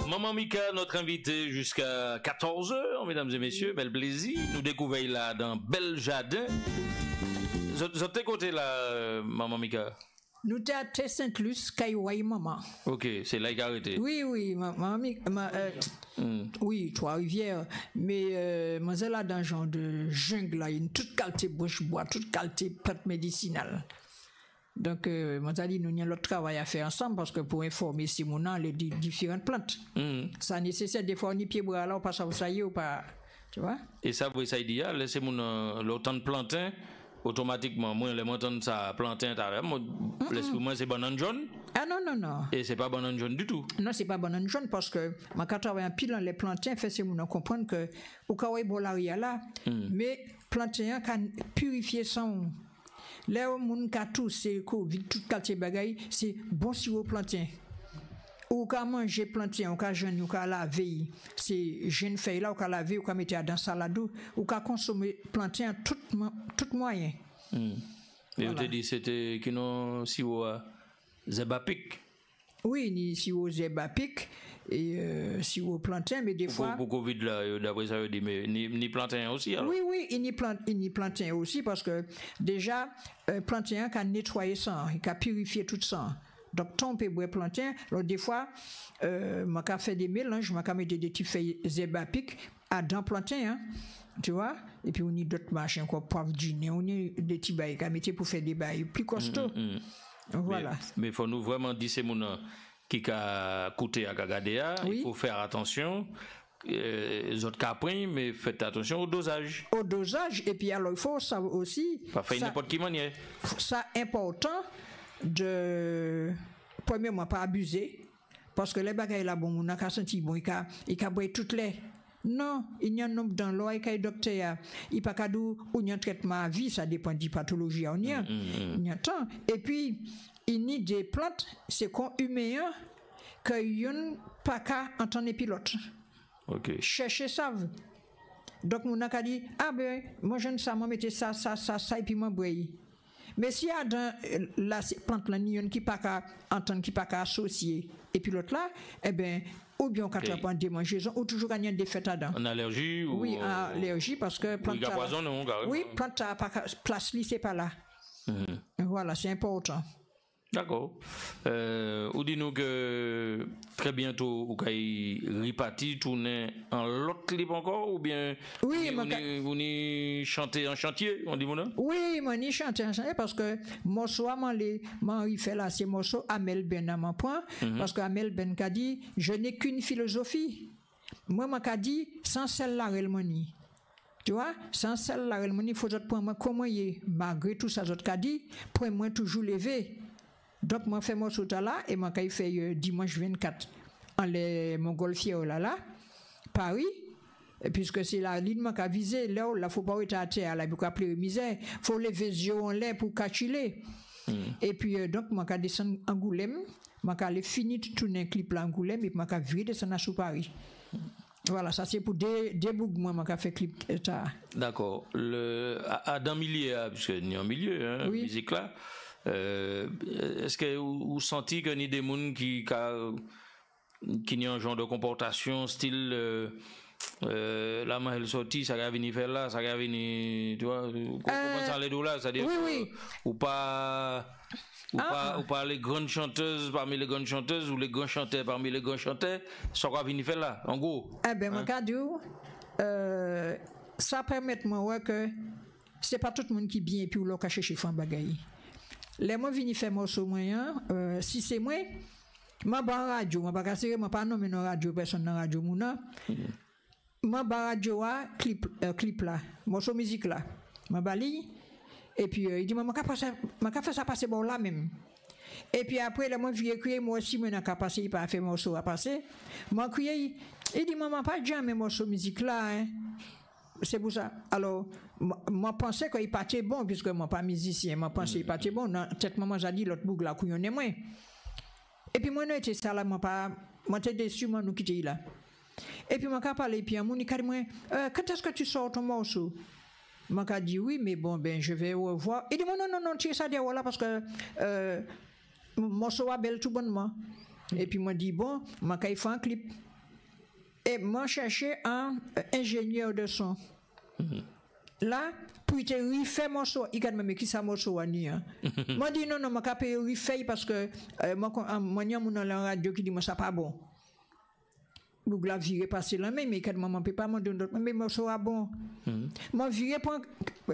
Maman Mika, notre invitée jusqu'à 14h, mesdames et messieurs, bel plaisir. Nous découvrons là dans Bel Jardin. Vous êtes côté là, Maman Mika? Nous sommes à T-Saint-Luce, Kaiwai Maman. Ok, c'est là qu'il a arrêté. Oui, Maman Mika. Oui, Trois-Rivières. Mais moi, c'est là dans un genre de jungle, là, une toute qualité bouche-bois, toute qualité plante médicinale. Donc, moi, j'ai dit, nous avons l'autre travail à faire ensemble parce que pour informer Simona les différentes plantes, ça nécessite des fois ni pied bras là, ou pas ça, vous savez, ou pas, tu vois. Et ça, vous savez, laissez mon l'automne plantain, automatiquement, moi, les montants de ça, plantain, l'esprit, moi, c'est banane jaune. Ah non. Et c'est pas banane jaune du tout. Non, c'est pas banane jaune parce que, quand je travaille en pile dans les plantains, fait, c'est mon comprendre que, au cas où il y a bolaria là, mais plantain can purifier son. Là où moun ka tout c'est Covid toute qualité bagaille c'est bon sirop plantain ou qu'à manger plantain, ou qu'à jeûner, ou qu'à laver, c'est jeune feuille là, ou qu'à laver, ou qu'à mettre dans salade, ou qu'à consommer plantain tout moyen. Mais vous te dit c'était qui non si vous zebapik. Oui, ni si vous zebapik et si vous plantain, mais des fois. Pour Covid là, d'après ça, mais ni plantain aussi alors. Oui, il ni plantain aussi parce que déjà plantain qui a nettoyé sang, il a purifié tout sang. Donc, ton peut boire plantain. Alors, des fois, moi, j'ai fait des mélanges, moi, j'ai mis des petits feuilles zébapiques à dans plantain, hein, tu vois. Et puis, on a d'autres machins, quoi, poivre dîner, on a des petits bails, qu'on pour faire des bails plus costauds. Voilà. Mais il faut nous vraiment dire, c'est mon qui a coûté à Kagadea, il faut faire attention. Les autres caprins, mais faites attention au dosage. Au dosage, et puis alors, il faut savoir aussi. Pas faire n'importe qui manière. Ça important de premièrement pas abuser parce que les bagages là bon on a qu'à sentir bon il a boire toutes les non il y a un nombre dans l'eau il y a docteur il pas qu'à ou il y a un traitement à vie ça dépend de pathologie on y a il y a temps et puis il y a des plantes c'est qu'on humain que yon pas qu'à entendre pilote. OK. Chercher ça. Donc on a qu'à dire ah ben moi j'aime ça moi mettez ça et puis moi boire. Mais s'il y a dans la plante là qui pas qu'à entendre qui pas qu'à associer et puis l'autre là eh ben ou bien on peut prendre des mangeaisons ou toujours gagner des fêtes dedans. En allergie ou oui, allergie parce que plante oui, plante pas place li c'est pas là. Voilà, c'est important. D'accord. Ou dis-nous que très bientôt vous allez repartir tourner en l'autre clip encore ou bien vous n'y chanter en chantier on dit mon oui moi n'y chanter en chantier parce que morceau moi il fait là c'est morceau Amel Ben à mon point parce que Amel Ben a dit je n'ai qu'une philosophie moi m'a dit sans celle-là relmoni. Tu vois, sans celle-là relmoni faut prendre moi comment y est malgré tout ça autres qu'a dit pour moi toujours lever. Donc, moi, je fais mon saut là et moi, je fais dimanche 24 en les Montgolfier là, Paris, puisque c'est la ligne qui a visé, là, il ne faut pas être à terre, là, il faut appeler misère, il faut lever les yeux en l'air pour cacher. Et puis, donc, moi, je descends à Angoulême, moi, je fini de tourner un clip à Angoulême et moi, je vais descendre à Paris. Voilà, ça c'est pour des moi, je fais clip. D'accord. Dans le milieu, parce qu'il y a un milieu, musique là. Est-ce que vous sentez qu'il y a des gens qui ont un genre de comportation style la main elle sortit ça va venir faire là ça va venir tu vois comment ça les deux là c'est-à-dire ou pas les grandes chanteuses parmi les grandes chanteuses ou les grands chanteurs parmi les grands chanteurs ça va venir faire là en gros mon cas ça permet moi que c'est pas tout le monde qui bien et puis ou l'on cache chez fan bagaille. Les moi vini faire morceau moyen si c'est moi ban radio moi pas casser moi pas nommer non radio personne dans radio mouna moi ban radio clip là morceau musique là moi bali et puis il dit moi ka faire ça passer bon là même et puis après là moi vieux crier moi aussi moi n'a ka passer pas faire morceau à passer moi crier il dit maman pas jamais morceau musique là hein. C'est pour ça. Alors, moi pensais qu'il partait bon, puisque moi pas musicien, moi pensais qu'il partait bon. Peut-être maman j'ai dit l'autre boucle là, couillonne moi. Et puis moi, j'étais ça là, moi j'étais déçu, moi nous quitter là. Et puis moi j'ai parlé, puis mon dit moi, quand est-ce que tu sors ton morceau? Moi j'ai dit oui, mais bon, ben je vais revoir. Il dit non, tu es ça derrière là parce que morceau a belle tout bonnement. Et puis moi dit bon, moi j'ai fait un clip. Et moi cherchais un ingénieur de son. Là, pour te refaire mon son, il a même qui ça mon son ani. Moi dit non, moi capé refaire parce que moi n'y a mon la radio qui dit moi ça pas bon. Vous la virer passer là même mais quand maman peut pas me donner d'autres mais mon son a bon. Moi virer point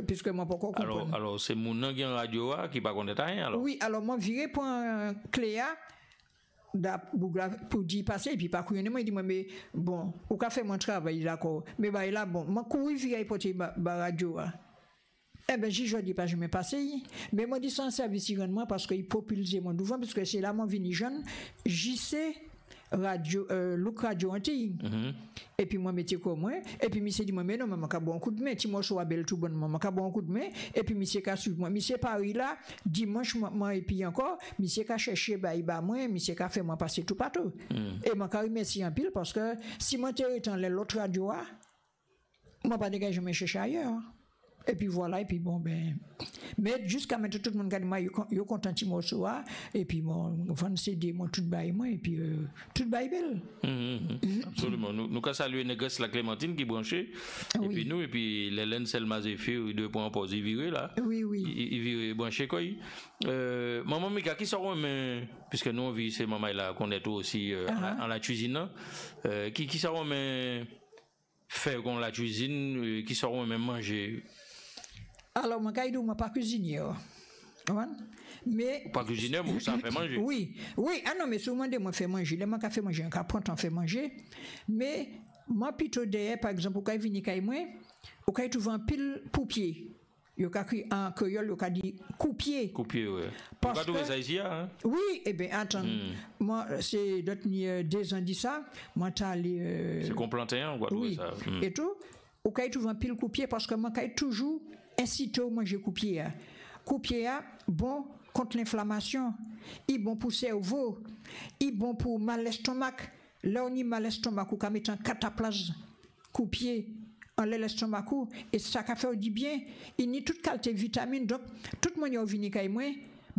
puisque moi pas comprendre. Alors c'est mon qui en radio qui pas connaître rien alors. Oui, alors moi virer point Cléa pour dire passer et puis pas couillonner moi il dit moi mais bon ou qu'a fait mon travail d'accord mais bah là bon moi courir via porter radio eh ben je dis pas je me passer mais moi dit sans service moi parce que il populise mon devant parce que c'est là moi vini jeune j'y sais radio Look Radio Antilles. Et puis moi métier comme moi et puis monsieur dit moi mais non maman ka bon coup de main ti moi so belle tout bon maman ka bon coup de main et puis monsieur ka suivre moi monsieur Paris là dimanche moi et puis encore monsieur ka chercher ba moi monsieur ka fait moi passer tout partout et moi ka remercier en pile parce que si moi t'es dans l'autre radio moi pas dégager me chercher ailleurs. Et puis voilà, et puis bon, ben. Mais jusqu'à maintenant, tout le monde a dit, moi, yo content de moi, et puis moi, on CD, moi, tout bail, moi, et puis tout bail belle. Absolument. Nous avons salué Négresse la Clémentine qui branchait, et puis nous, et puis l'Hélène Selma Zéphir, 2 points pour y virer là. Oui, oui. Il virer branché quoi. Maman Mika, qui sort, mais, puisque nous, on vit, c'est maman là, qu'on est tout aussi en la cuisine, qui sort, mais, faire qu'on la cuisine, qui sort, même manger. Alors, moi, je ne pas cuisinier. Mais. Pas cuisinier, mais ça fait manger. Oui, oui. Ah non, mais souvent, moi, fait manger. Les gens qui fait manger, un capon, on fait manger. Mais, moi, plutôt derrière, par exemple, quand je viens moi, ou quand je trouve un pile poupier. Il y a en créole, il y a dit coupier. Coupier, oui. Parce que ça ici, hein? Oui, eh bien, attends. Moi, c'est d'autres 2 ans dit ça. Moi, t'as allé. C'est qu'on plantait un, quoi, oui. Ça. Et tout. Ou quand je trouve un pile coupier, parce que moi, quand toujours incité à manger coupier. Coupier, bon contre l'inflammation. Il bon pour le cerveau. Il bon pour mal l'estomac. Là, on y mal l'estomac, ou quand mettre un cataplasme coupier. En l'estomac et ça a fait du bien il n'y a toute qualité de vitamines donc tout le monde vient kay moi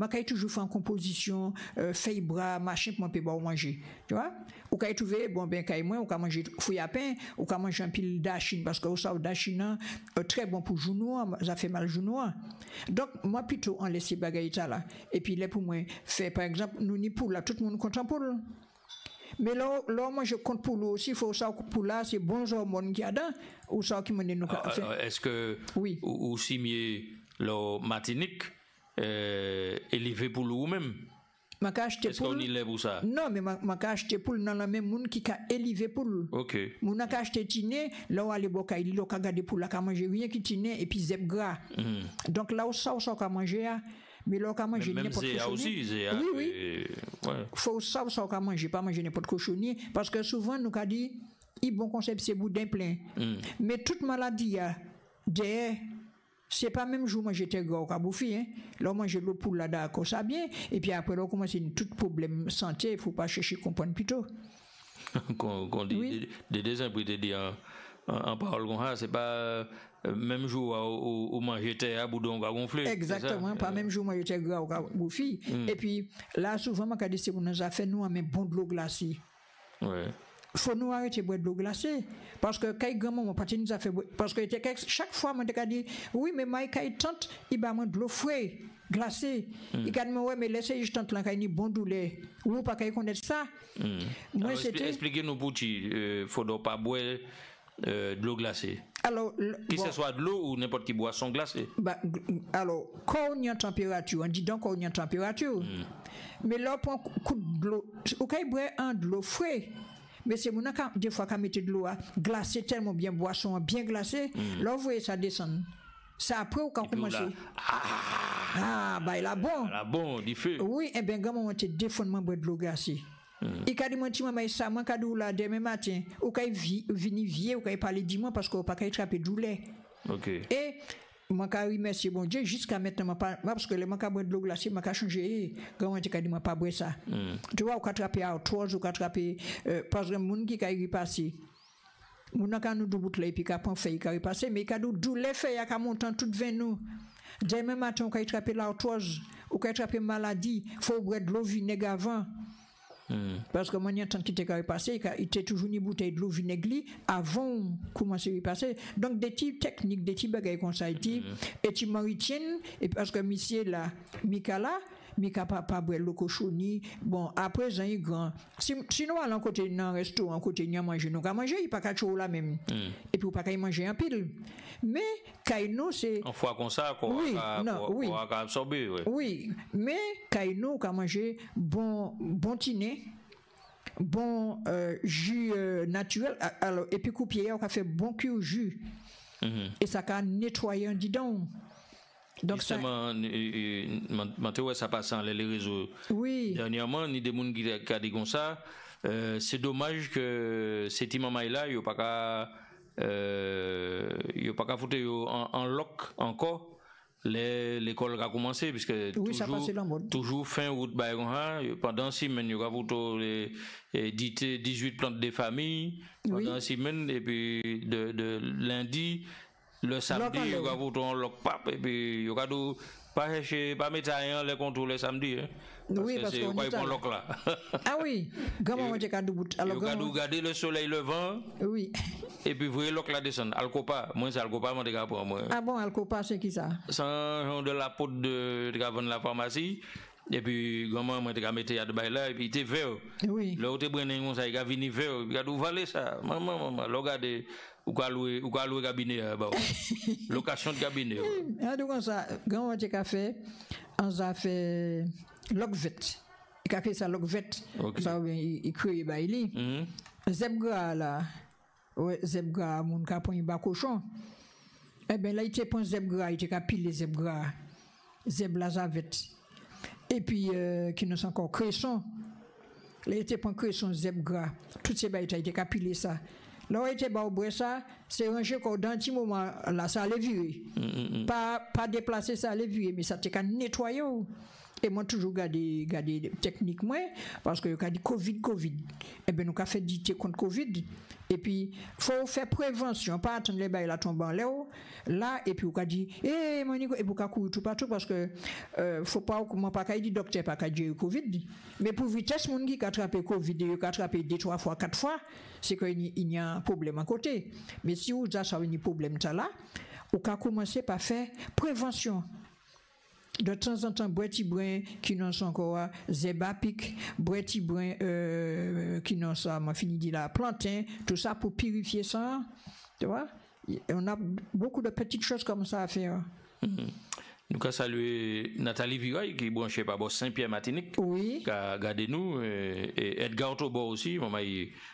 kay toujours fait en composition feuille bras machin pour peut bon manger tu vois ou kay trouver bon ben kay moi ou ka manger fouille à pain ou ka manger un pile d'achine parce que au savez d'achine très bon pour genou ça fait mal genou donc moi plutôt en laisser bagaille ça là et puis là pour moi faire par exemple nous ni pour là tout le monde content pour mais là, moi je compte pour l'eau aussi, il faut ça pour là, c'est bons hormones qu'il y a dedans, ou ça qui m'a dit nous. Est-ce que, oui. ou si mieux, le matinique, élevé pour l'eau même? Est-ce qu'on y lève pour ça? Non, mais ma ka acheté pour dans la même monde qui a élevé pour l'eau. Ok. Mon a acheté tiné, là où aller boka, il a gardé pour la ka manger rien qui tiné et puis zep gras. Donc là où ça ka manger. Mais là, quand manger n'importe quoi. Aussi, oui, oui. Ouais. Faut ça quand manger, pas manger n'importe cochonnier. Parce que souvent, nous avons dit, il bon concept, c'est boudin plein. Mais toute maladie, derrière, c'est pas même jour manger tes gars au bouffer. Hein. Là, manger l'eau pour la d'accord, ça bien. Et puis après, là, on commence tout problème santé, il ne faut pas chercher à comprendre plutôt. Qu'on dit oui. Des désinbrités dire en parole comme ça, c'est pas. Même jour où manger tes à boudon à gonfler. Exactement, pas même jour manger tes gras à bouffer. Et puis là, souvent, ma dit c'est pour nous a fait nous un bon de l'eau glacée. Ouais. Faut nous arrêter de boire de l'eau glacée parce que quand grand-maman mon parti nous a fait parce que chaque fois moi t'ai dit oui mais moi quand tante il va de l'eau fraîche glacée il a dit ouais mais laissez je tante là quand il bon douleur ou pas quand connaître ça. Moi c'était expliquez-nous pour faut pas boire de l'eau glacée. Alors, que ce soit de l'eau ou n'importe quelle boisson glacée. Alors, quand on y a température, on dit donc qu'on y a température. Mais là, pour un coup de l'eau, on peut boire de l'eau fraîche. Mais c'est mon cas, des fois, quand on met de l'eau glacée, tellement bien boisson, bien glacée, là, vous voyez ça descend. Ça après, quand on commence. Bah, il a bon. Il a bon, il fait. Oui, et bien, quand on te défendre de l'eau glacée. Il a dit moi tu m'as ça moi kadou là demain matin ou kay vini vieux ou kay parler dimanche parce que pas kay attraper douleur. OK. Et moi ka remercier bon Dieu jusqu'à maintenant parce que le moi ka boire de l'eau glacée moi ka changer quand on dit moi pas boire ça. Tu vois ou ka attraper arthrose ou ka attraper parce que moun qui kay repasser moun ka nous doubout là et puis ka prend feuille ka repasser mais kadou douleur feuille ka montant toute veine nous. Demain matin on ka attraper l'arthrose ou ka attraper maladie faut boire de l'eau vinaigre avant. Parce que moi, il y a un temps qui était passé, il était toujours une bouteille de l'eau vinaigre avant commencer à passer. Donc, des types techniques, des types bagailles comme ça, et tu maritiennes, et parce que monsieur là, Mika pas boire l'eau cochonnie. Bon, après, il est grand. Sinon, à l'un côté d'un restaurant, côté n'y a manger, nous, qu'à manger, il pas qu'à chaud là même. Et puis, pas qu'à manger un pile. Mais, Kaino, c'est. En fois comme ça, qu'on va absorber, oui. Oui, mais Kaino, qu'à manger bon tiné, bon jus naturel. Alors, et puis, coupier, on a fait bon cul jus. Et ça a nettoyé un didon. Donc justement, ça passe dans les réseaux. Oui. Dernièrement, il y a des gens qui ont dit comme ça. c'est dommage que ces petits mamans là, ils n'ont pas qu'à foutre en lock encore. L'école a commencé puisque toujours fin août pendant 6 semaines il y a 18 plantes de famille pendant 6 semaines et puis de lundi le samedi il y a un lock et puis il y a pas mettre rien les contrôles le samedi oui parce qu'on est lock là ah oui comment on dit alors regarder le soleil levant oui et puis vous voyez l'oc la descendre alcopa moi c'est alcopa moi déjà pour moi ah bon alcopa c'est qui ça sans de la poudre de vendre la pharmacie et puis comment moi t'ai mettre de bail là et puis était vert oui là où t'es brené comme ça il a venu vert il a valer ça maman regardez ou quoi louer cabinet bah location de cabinet ah donc ça comment t'ai fait on a fait Lokvet. Il a fait ça Lokvet. Ça il crée baili. Zebra là. Ouais, zebra mon ka pon ba cochon. Eh ben là il était pon zebra, il était ka pile zebra. Zebra zavet. Et puis qui nous encore cresson. Là il était pon cresson zebra. Tout ces ba il était ka pile ça. Là il était ba au ça, c'est rangé comme dans petit moment là ça allait virer. Pas déplacer ça allait virer mais ça t'est ka nettoyer. Et moi toujours garder technique moi parce que il a dit Covid et ben nous a fait lutter contre Covid et puis faut faire prévention pas attendre les bails la tombe en l'air là et puis on a dit Monico et pour courir tout partout parce que faut pas comment pas dire docteur pas dire Covid mais pour vitesse monde qui a attrapé Covid il a attrapé 2 3 fois 4 fois c'est que il y a un problème à côté mais si vous avez ça un problème ça là on a commencé par faire prévention. De temps en temps, boîti brun qui n'ont encore zébapic, boîti brun qui n'ont ça, m'a fini de la plantain, tout ça pour purifier ça, tu vois. On a beaucoup de petites choses comme ça à faire. Nous avons salué Nathalie Viraille qui est branchée par Saint-Pierre-Martinique, oui. qui a gardé nous, et Edgar Tobo aussi, maman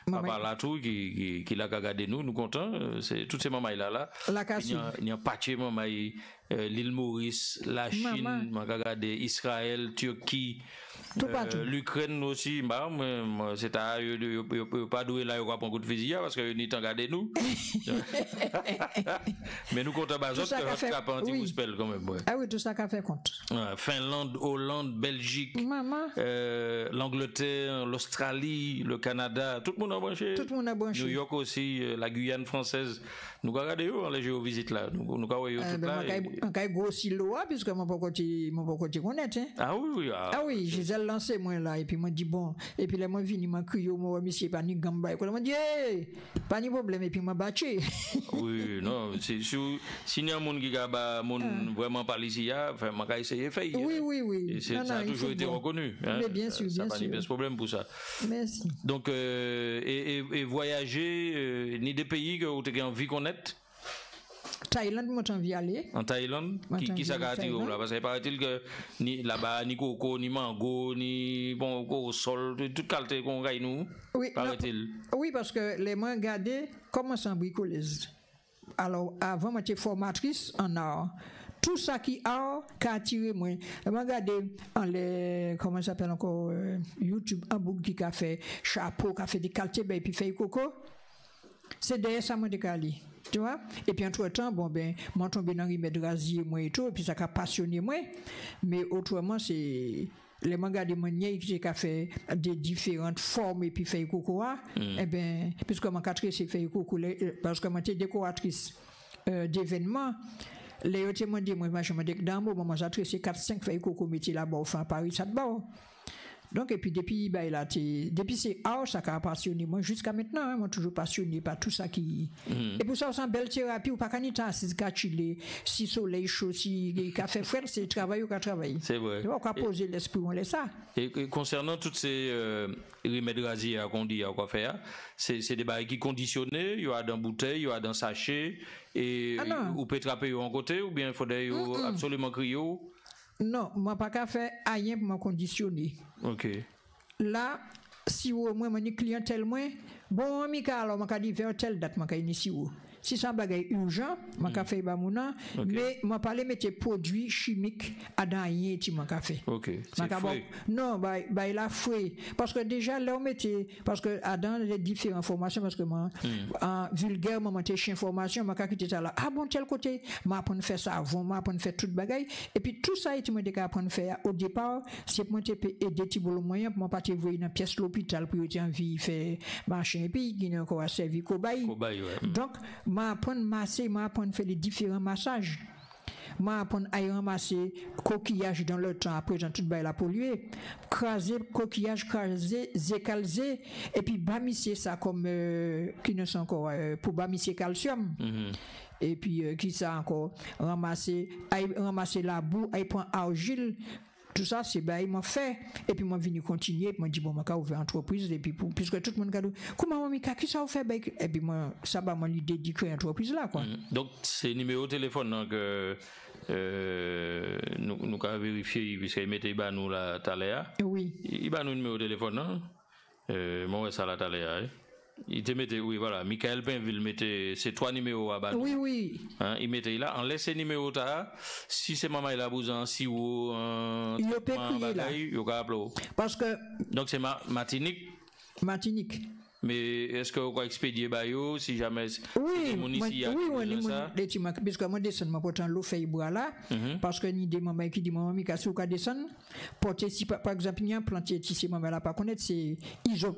papa Latou qui l'a gardé nous contents, c'est toutes ces mamans là. Il y a Paché, maman l'île Maurice, la Chine, m'a regardé Israël, Turquie, l'Ukraine aussi, c'est pas doué là, il y a pas beaucoup de fusil parce que ni t'en regardé nous. Mais nous comptons pas autres que cap anti-gospel quand même. Ah oui, tout ça qu'a fait compte. Finlande, Hollande, Belgique, l'Angleterre, l'Australie, le Canada, tout le monde a branché. Tout le monde a branché. New York aussi, la Guyane française. Nous avons regardé les géovisites là. Nous avons regardé tout là. On a gros silo puisque mon pas côté connaître. Ah oui. Ah oui, Gisèle lancé moi là et puis moi dit bon et puis là moi vini m'a crié moi monsieur pas ni gamba et moi dit pas ni problème et puis m'a battu. Oui, non, c'est si il y a un monde qui a vraiment parlé ici enfin m'a essayer faire. Oui. Ça a toujours été reconnu. Mais bien sûr, ça pas de problème pour ça. Merci. Donc et voyager ni des pays que vous avez envie de connaître. Thaïlande, moi j'ai envie aller. En Thaïlande, qui ça a tiré là parce que paraît-il que ni là-bas ni coco ni mango ni bon au sol toute qualité qu'on gagne nous. Oui, paraît-il. Oui parce que les moins regardez comment c'est bricoleuse. Alors avant moi j'étais formatrice en art. Tout ça qui a attiré moi. Regardez en les comment ça s'appelle encore YouTube un book qui a fait chapeau, qui a fait des qualités et puis fait coco. C'est derrière ça moi décalé. Tu vois et puis entre temps bon ben moi tombé dans remède rasier moi et tout et puis ça a passionné moi mais autrement c'est les mangas de manière qui a fait des différentes formes et puis fait coco et ben puisque mon catrice c'est fait coco parce que moi j'étais décoratrice d'événements les autres m'ont dit moi je me dis dans moment j'ai tracé 4-5 feuilles coco métier là-bas enfin Paris ça de donc et puis depuis depuis c'est ça qui a passionné moi jusqu'à maintenant moi toujours passionné par tout ça qui et pour ça c'est une belle thérapie ou pas canita si chiller si soleil chaud si café frais c'est travail ou travail c'est vrai on va poser l'esprit on laisse ça et concernant toutes ces remèdes rasiers qu'on dit à quoi faire c'est des barils qui conditionnés il y a dans bouteille il y a dans sachet et ou peut attraper en côté ou bien il faudrait absolument crier. Non, moi pas qu'à faire rien pour me conditionner. OK. Là, si au moins mon clientèle moins, bon Mika alors m'a dit vers telle date m'a initié. si ça bagay urgent mon café ba mouna mais moi parler mettre produits chimiques à dans rien ti mon café OK non bah il a foué parce que déjà là on mettait parce que dans les différentes formations parce que moi en vulgaire moi monter chez information moi ka quitter ça là ah bon tel côté m'a apprendre faire ça avant m'a apprendre faire toute bagaille et puis tout ça tu me dit apprendre faire au départ c'est moi aider ti bon moyen pour moi pas te voir dans pièce l'hôpital pour tu envie faire machin et puis qui encore à servir cobaye donc m'a apprendre masser m'a apprendre faire les différents massages m'a apprendre à ramasser coquillage dans le temps après dans toute bail la polluer craser coquillage craser zécalzer et puis bamisser ça comme qui ne sont encore pour bamisser calcium et puis qui ça encore ramasser la boue et prend argile tout ça c'est bail m'a fait et puis moi venu continuer moi dit bon moi ka ouvrir entreprise et puis puisque tout le monde gado comment moi qui ça fait bail et puis moi ça va moi l'idée d'écrire entreprise là quoi donc c'est numéro téléphone donc nous ka vérifier puisque il mettait ba nous la taléa oui il ba nous numéro téléphone non moi ça la taléa il te mettait oui voilà Michael Pinville mettait ces 3 numéros à bas oui hein, il mettait là en laisse numéro ta si c'est maman il a besoin si ou il peut crier là parce que donc c'est Martinique mais est-ce que vous pouvez expédier bayo si jamais puisque moi descends moi pourtant l'eau fait bois là parce que ni des maman qui dit maman mi ka sou ka descendre porter si par exemple ni un plantier si maman là pas connaître c'est iso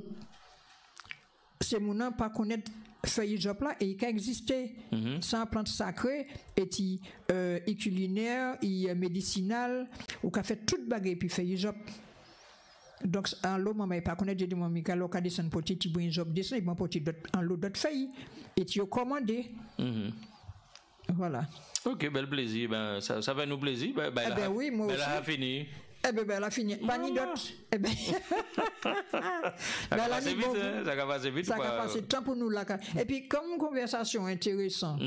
c'est mon nom pas connaître feuille isop là et il a existé sans plante sacrée et culinaire et médicinal ou qu'a fait toute bagarre puis feuille isop donc en l'eau maman pas connaître de mon Michael au cas descendre pour petit bout isop descendre il m'a porté en l'eau d'autres feuilles et tu commandé voilà OK bel plaisir ben ça va nous plaisir ben oui moi aussi elle a fini elle a fini. Bani d'autres. Ça va passer vite. Ça va passer temps pour nous là. Et puis comme une conversation intéressante,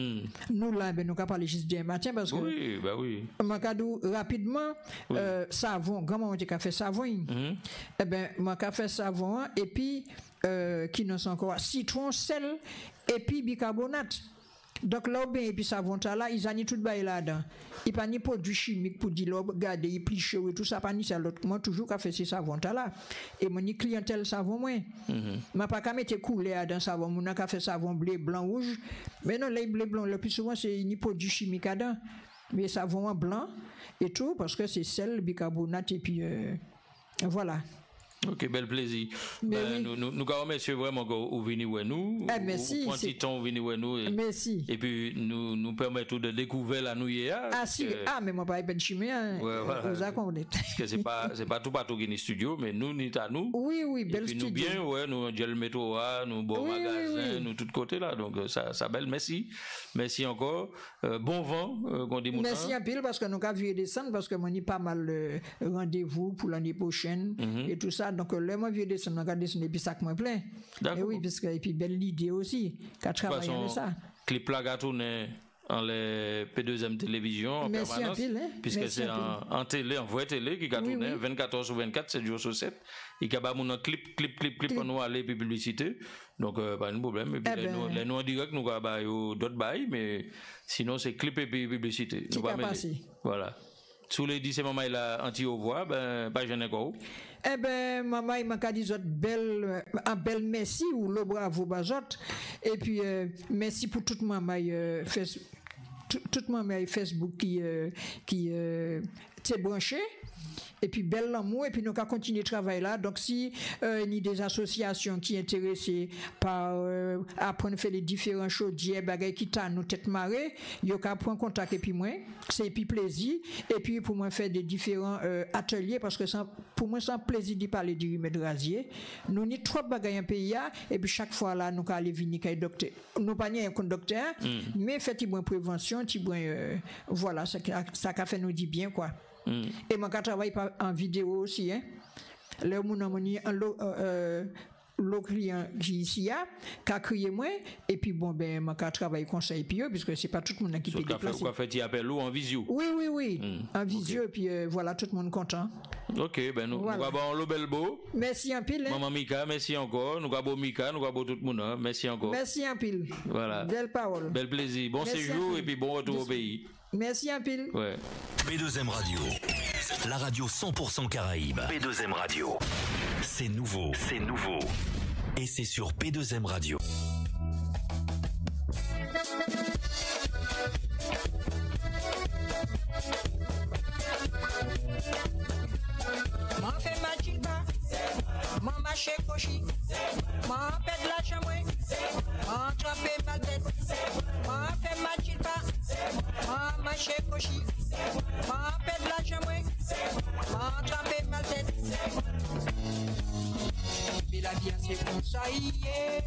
nous là, nous avons parlé juste demain matin parce que. Oui. Makadou rapidement, savon, grand-maman qui a fait savon. Moi qui a fait savon et puis qui nous sont encore citron, sel et puis bicarbonate. Donc là et puis savon là ils ont tout bail là-dedans il pas ni produit chimique pour dire là regarder il plie et tout ça pas ni ça l'autre moi toujours qu'a fait ces savon là et mon clientèle savon moi m'a pas qu'à mettre couler dans savon mon qu'a fait savon bleu blanc rouge mais non les bleu blanc le plus souvent c'est ni produit chimique là-dedans mais savon blanc et tout parce que c'est sel bicarbonate et puis voilà. OK, bel plaisir. Nous remercions vraiment vous venez où nous. Merci. Prendre du temps venir où nous. Merci. Et puis nous permettons de découvrir la nouille. Mais moi pas ben chimé vous a connaître. Parce que c'est pas tout partout qui est studio mais nous ni à nous. Oui, bel studio. Nous bien nous gel métro nous bon magasin, nous tout côté là donc ça belle merci encore. Bon vent qu'on dit merci un pile parce que nous avons vu descendre parce que moi ni pas mal rendez-vous pour l'année prochaine et tout ça. Donc le moi vieux descendre et puis ça que moi plein et oui parce que et puis belle idée aussi qu'à travailler avec ça clip là gars tourner en les P2M télévision en permanence puisque c'est en télé en vraie télé qui a tourné 24 heures sur 24 7 jours sur 7 il y a mon clip pour nous aller publicité donc pas de problème et puis les nous en direct nous avons d'autres bails mais sinon c'est clip et publicité nous pas voilà sous les 10 maman il a anti-voix pas gêné quoi. Maman il m'a dit un bel merci ou le bravo bazot et puis merci pour toute maman Facebook qui t'est branché et puis bel l'amour et puis nous allons continuer de travailler là donc si ni des associations qui sont intéressées par apprendre à faire les différents choses bagaille qui t'a nous tête marée yo ka prendre contact et puis moi c'est puis plaisir et puis pour moi faire des différents ateliers parce que pour moi c'est un plaisir d'y parler du remède rasier nous ni trop bagaille un pays et puis chaque fois là nous aller venir kay docteur nous pas ni un docteur mais fait une prévention voilà ça qu'a fait nous dit bien quoi. Et moi, je travaille en vidéo aussi. Le le client qui ici a crié moi et puis bon ben moi travaille conseil puis puisque c'est pas tout le monde qui peut déplacer. Vous fait appel ou en visio? Oui, en visio et puis voilà tout le monde content. OK, ben nous avons le bel beau. Merci en pile. Maman Mika, merci encore. Nous avons Mika, nous avons tout le monde. Merci encore. Merci en pile. Voilà. Belle parole. Bel plaisir. Bon séjour et puis bon retour au pays. Merci un pile. Ouais. P2M Radio, la radio 100% Caraïbes. P2M Radio, c'est nouveau. Et c'est sur P2M Radio. M'en fait ma chilba, m'en mâché cochi, m'en fait de la chamoué, m'en trapé ma tête, m'en fait ma chilba, m'en mâché cochi, m'en fait de la chamoué, m'en trapé ma tête. Mais la vie c'est comme ça hier.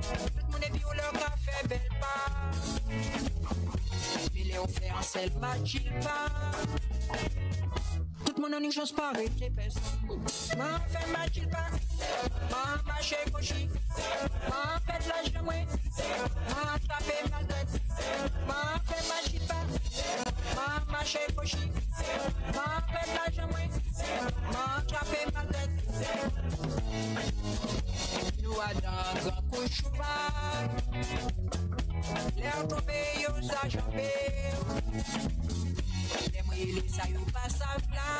Tout le monde est violeur qui a fait belle part. Mais les offert en sel ma chilba. Tout le monde a une chance pareille, c'est best. M'en fait ma chilba, m'en mâché cochi, m'en fait de la jamoué, m'en tapé ma tête, m'en fait ma chilba, m'en mâché cochi, m'en fait de la jamoué, m'en tapé ma tête. Nous avons un grand couchouba, l'air tombé, yo sa jambé. Les ça yo pas ça là.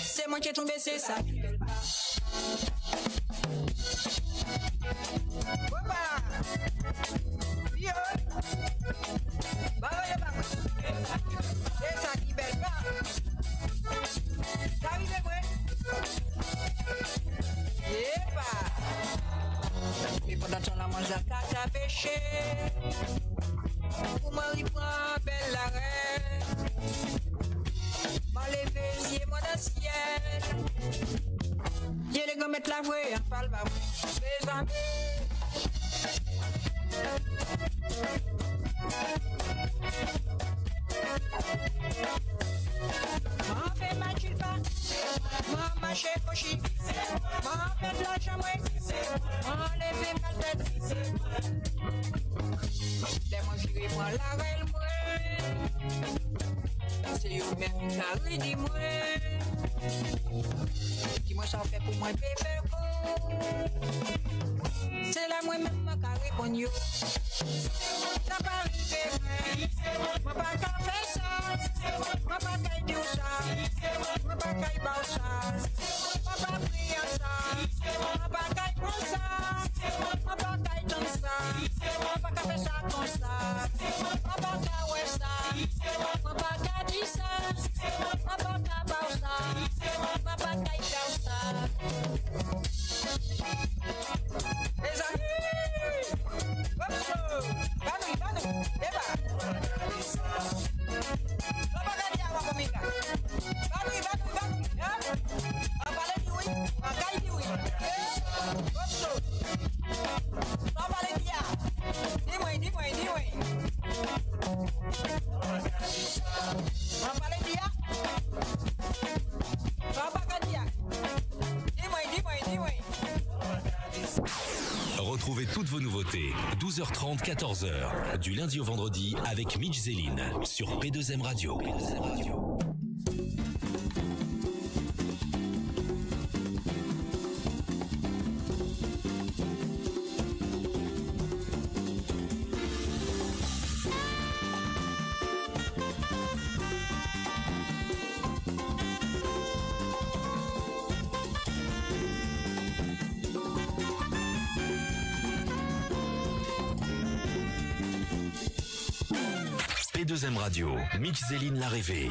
C'est moi qui est tombé, c'est ça qui belle pas. Opa! Yo! Bah ouais, bah ouais. C'est ça qui belle pas. T'arrives vrai? Yepa! Mais pendant ton la mange à tata pêché. Pour moi, il prend belle l'arrêt. M'a levé, c'est moi dans le ciel. Y'a les gars mettre la voix, y'a pas le bas. Les amis. M'en fait ma chilpa, m'en mâché cochi, m'en fait de la chamoué, m'en levé ma tête. Moi j'irai moi la reine moi. C'est eux même qui a dit moi. Dis-moi ça fait pour moi bébé. C'est là moi-même qui a répondu. Ça va arriver. Moi pas qu'à faire ça. Moi pas qu'à dire ça. Moi pas qu'à dire ça. Moi pas prier ça. Moi pas qu'à prendre ça. Moi pas qu'à dire ça. Moi pas qu'à faire ça comme ça. Moi pas qu'à ouais ça. Moi pas qu'à dire ça. Moi pas qu'à boire ça. Moi pas qu'à dire ça. Les amis, Banou, Eba. La bagage à la comica. Banou, a parler du oui, a caille du oui. La parler dia. Dis-moi. La parler dia. La bagage dia. Dis-moi. Retrouvez toutes vos nouveautés, 12h30, 14h, du lundi au vendredi avec Mitch Zéline sur P2M Radio. P2M Radio, Mitch Zéline l'a rêvé.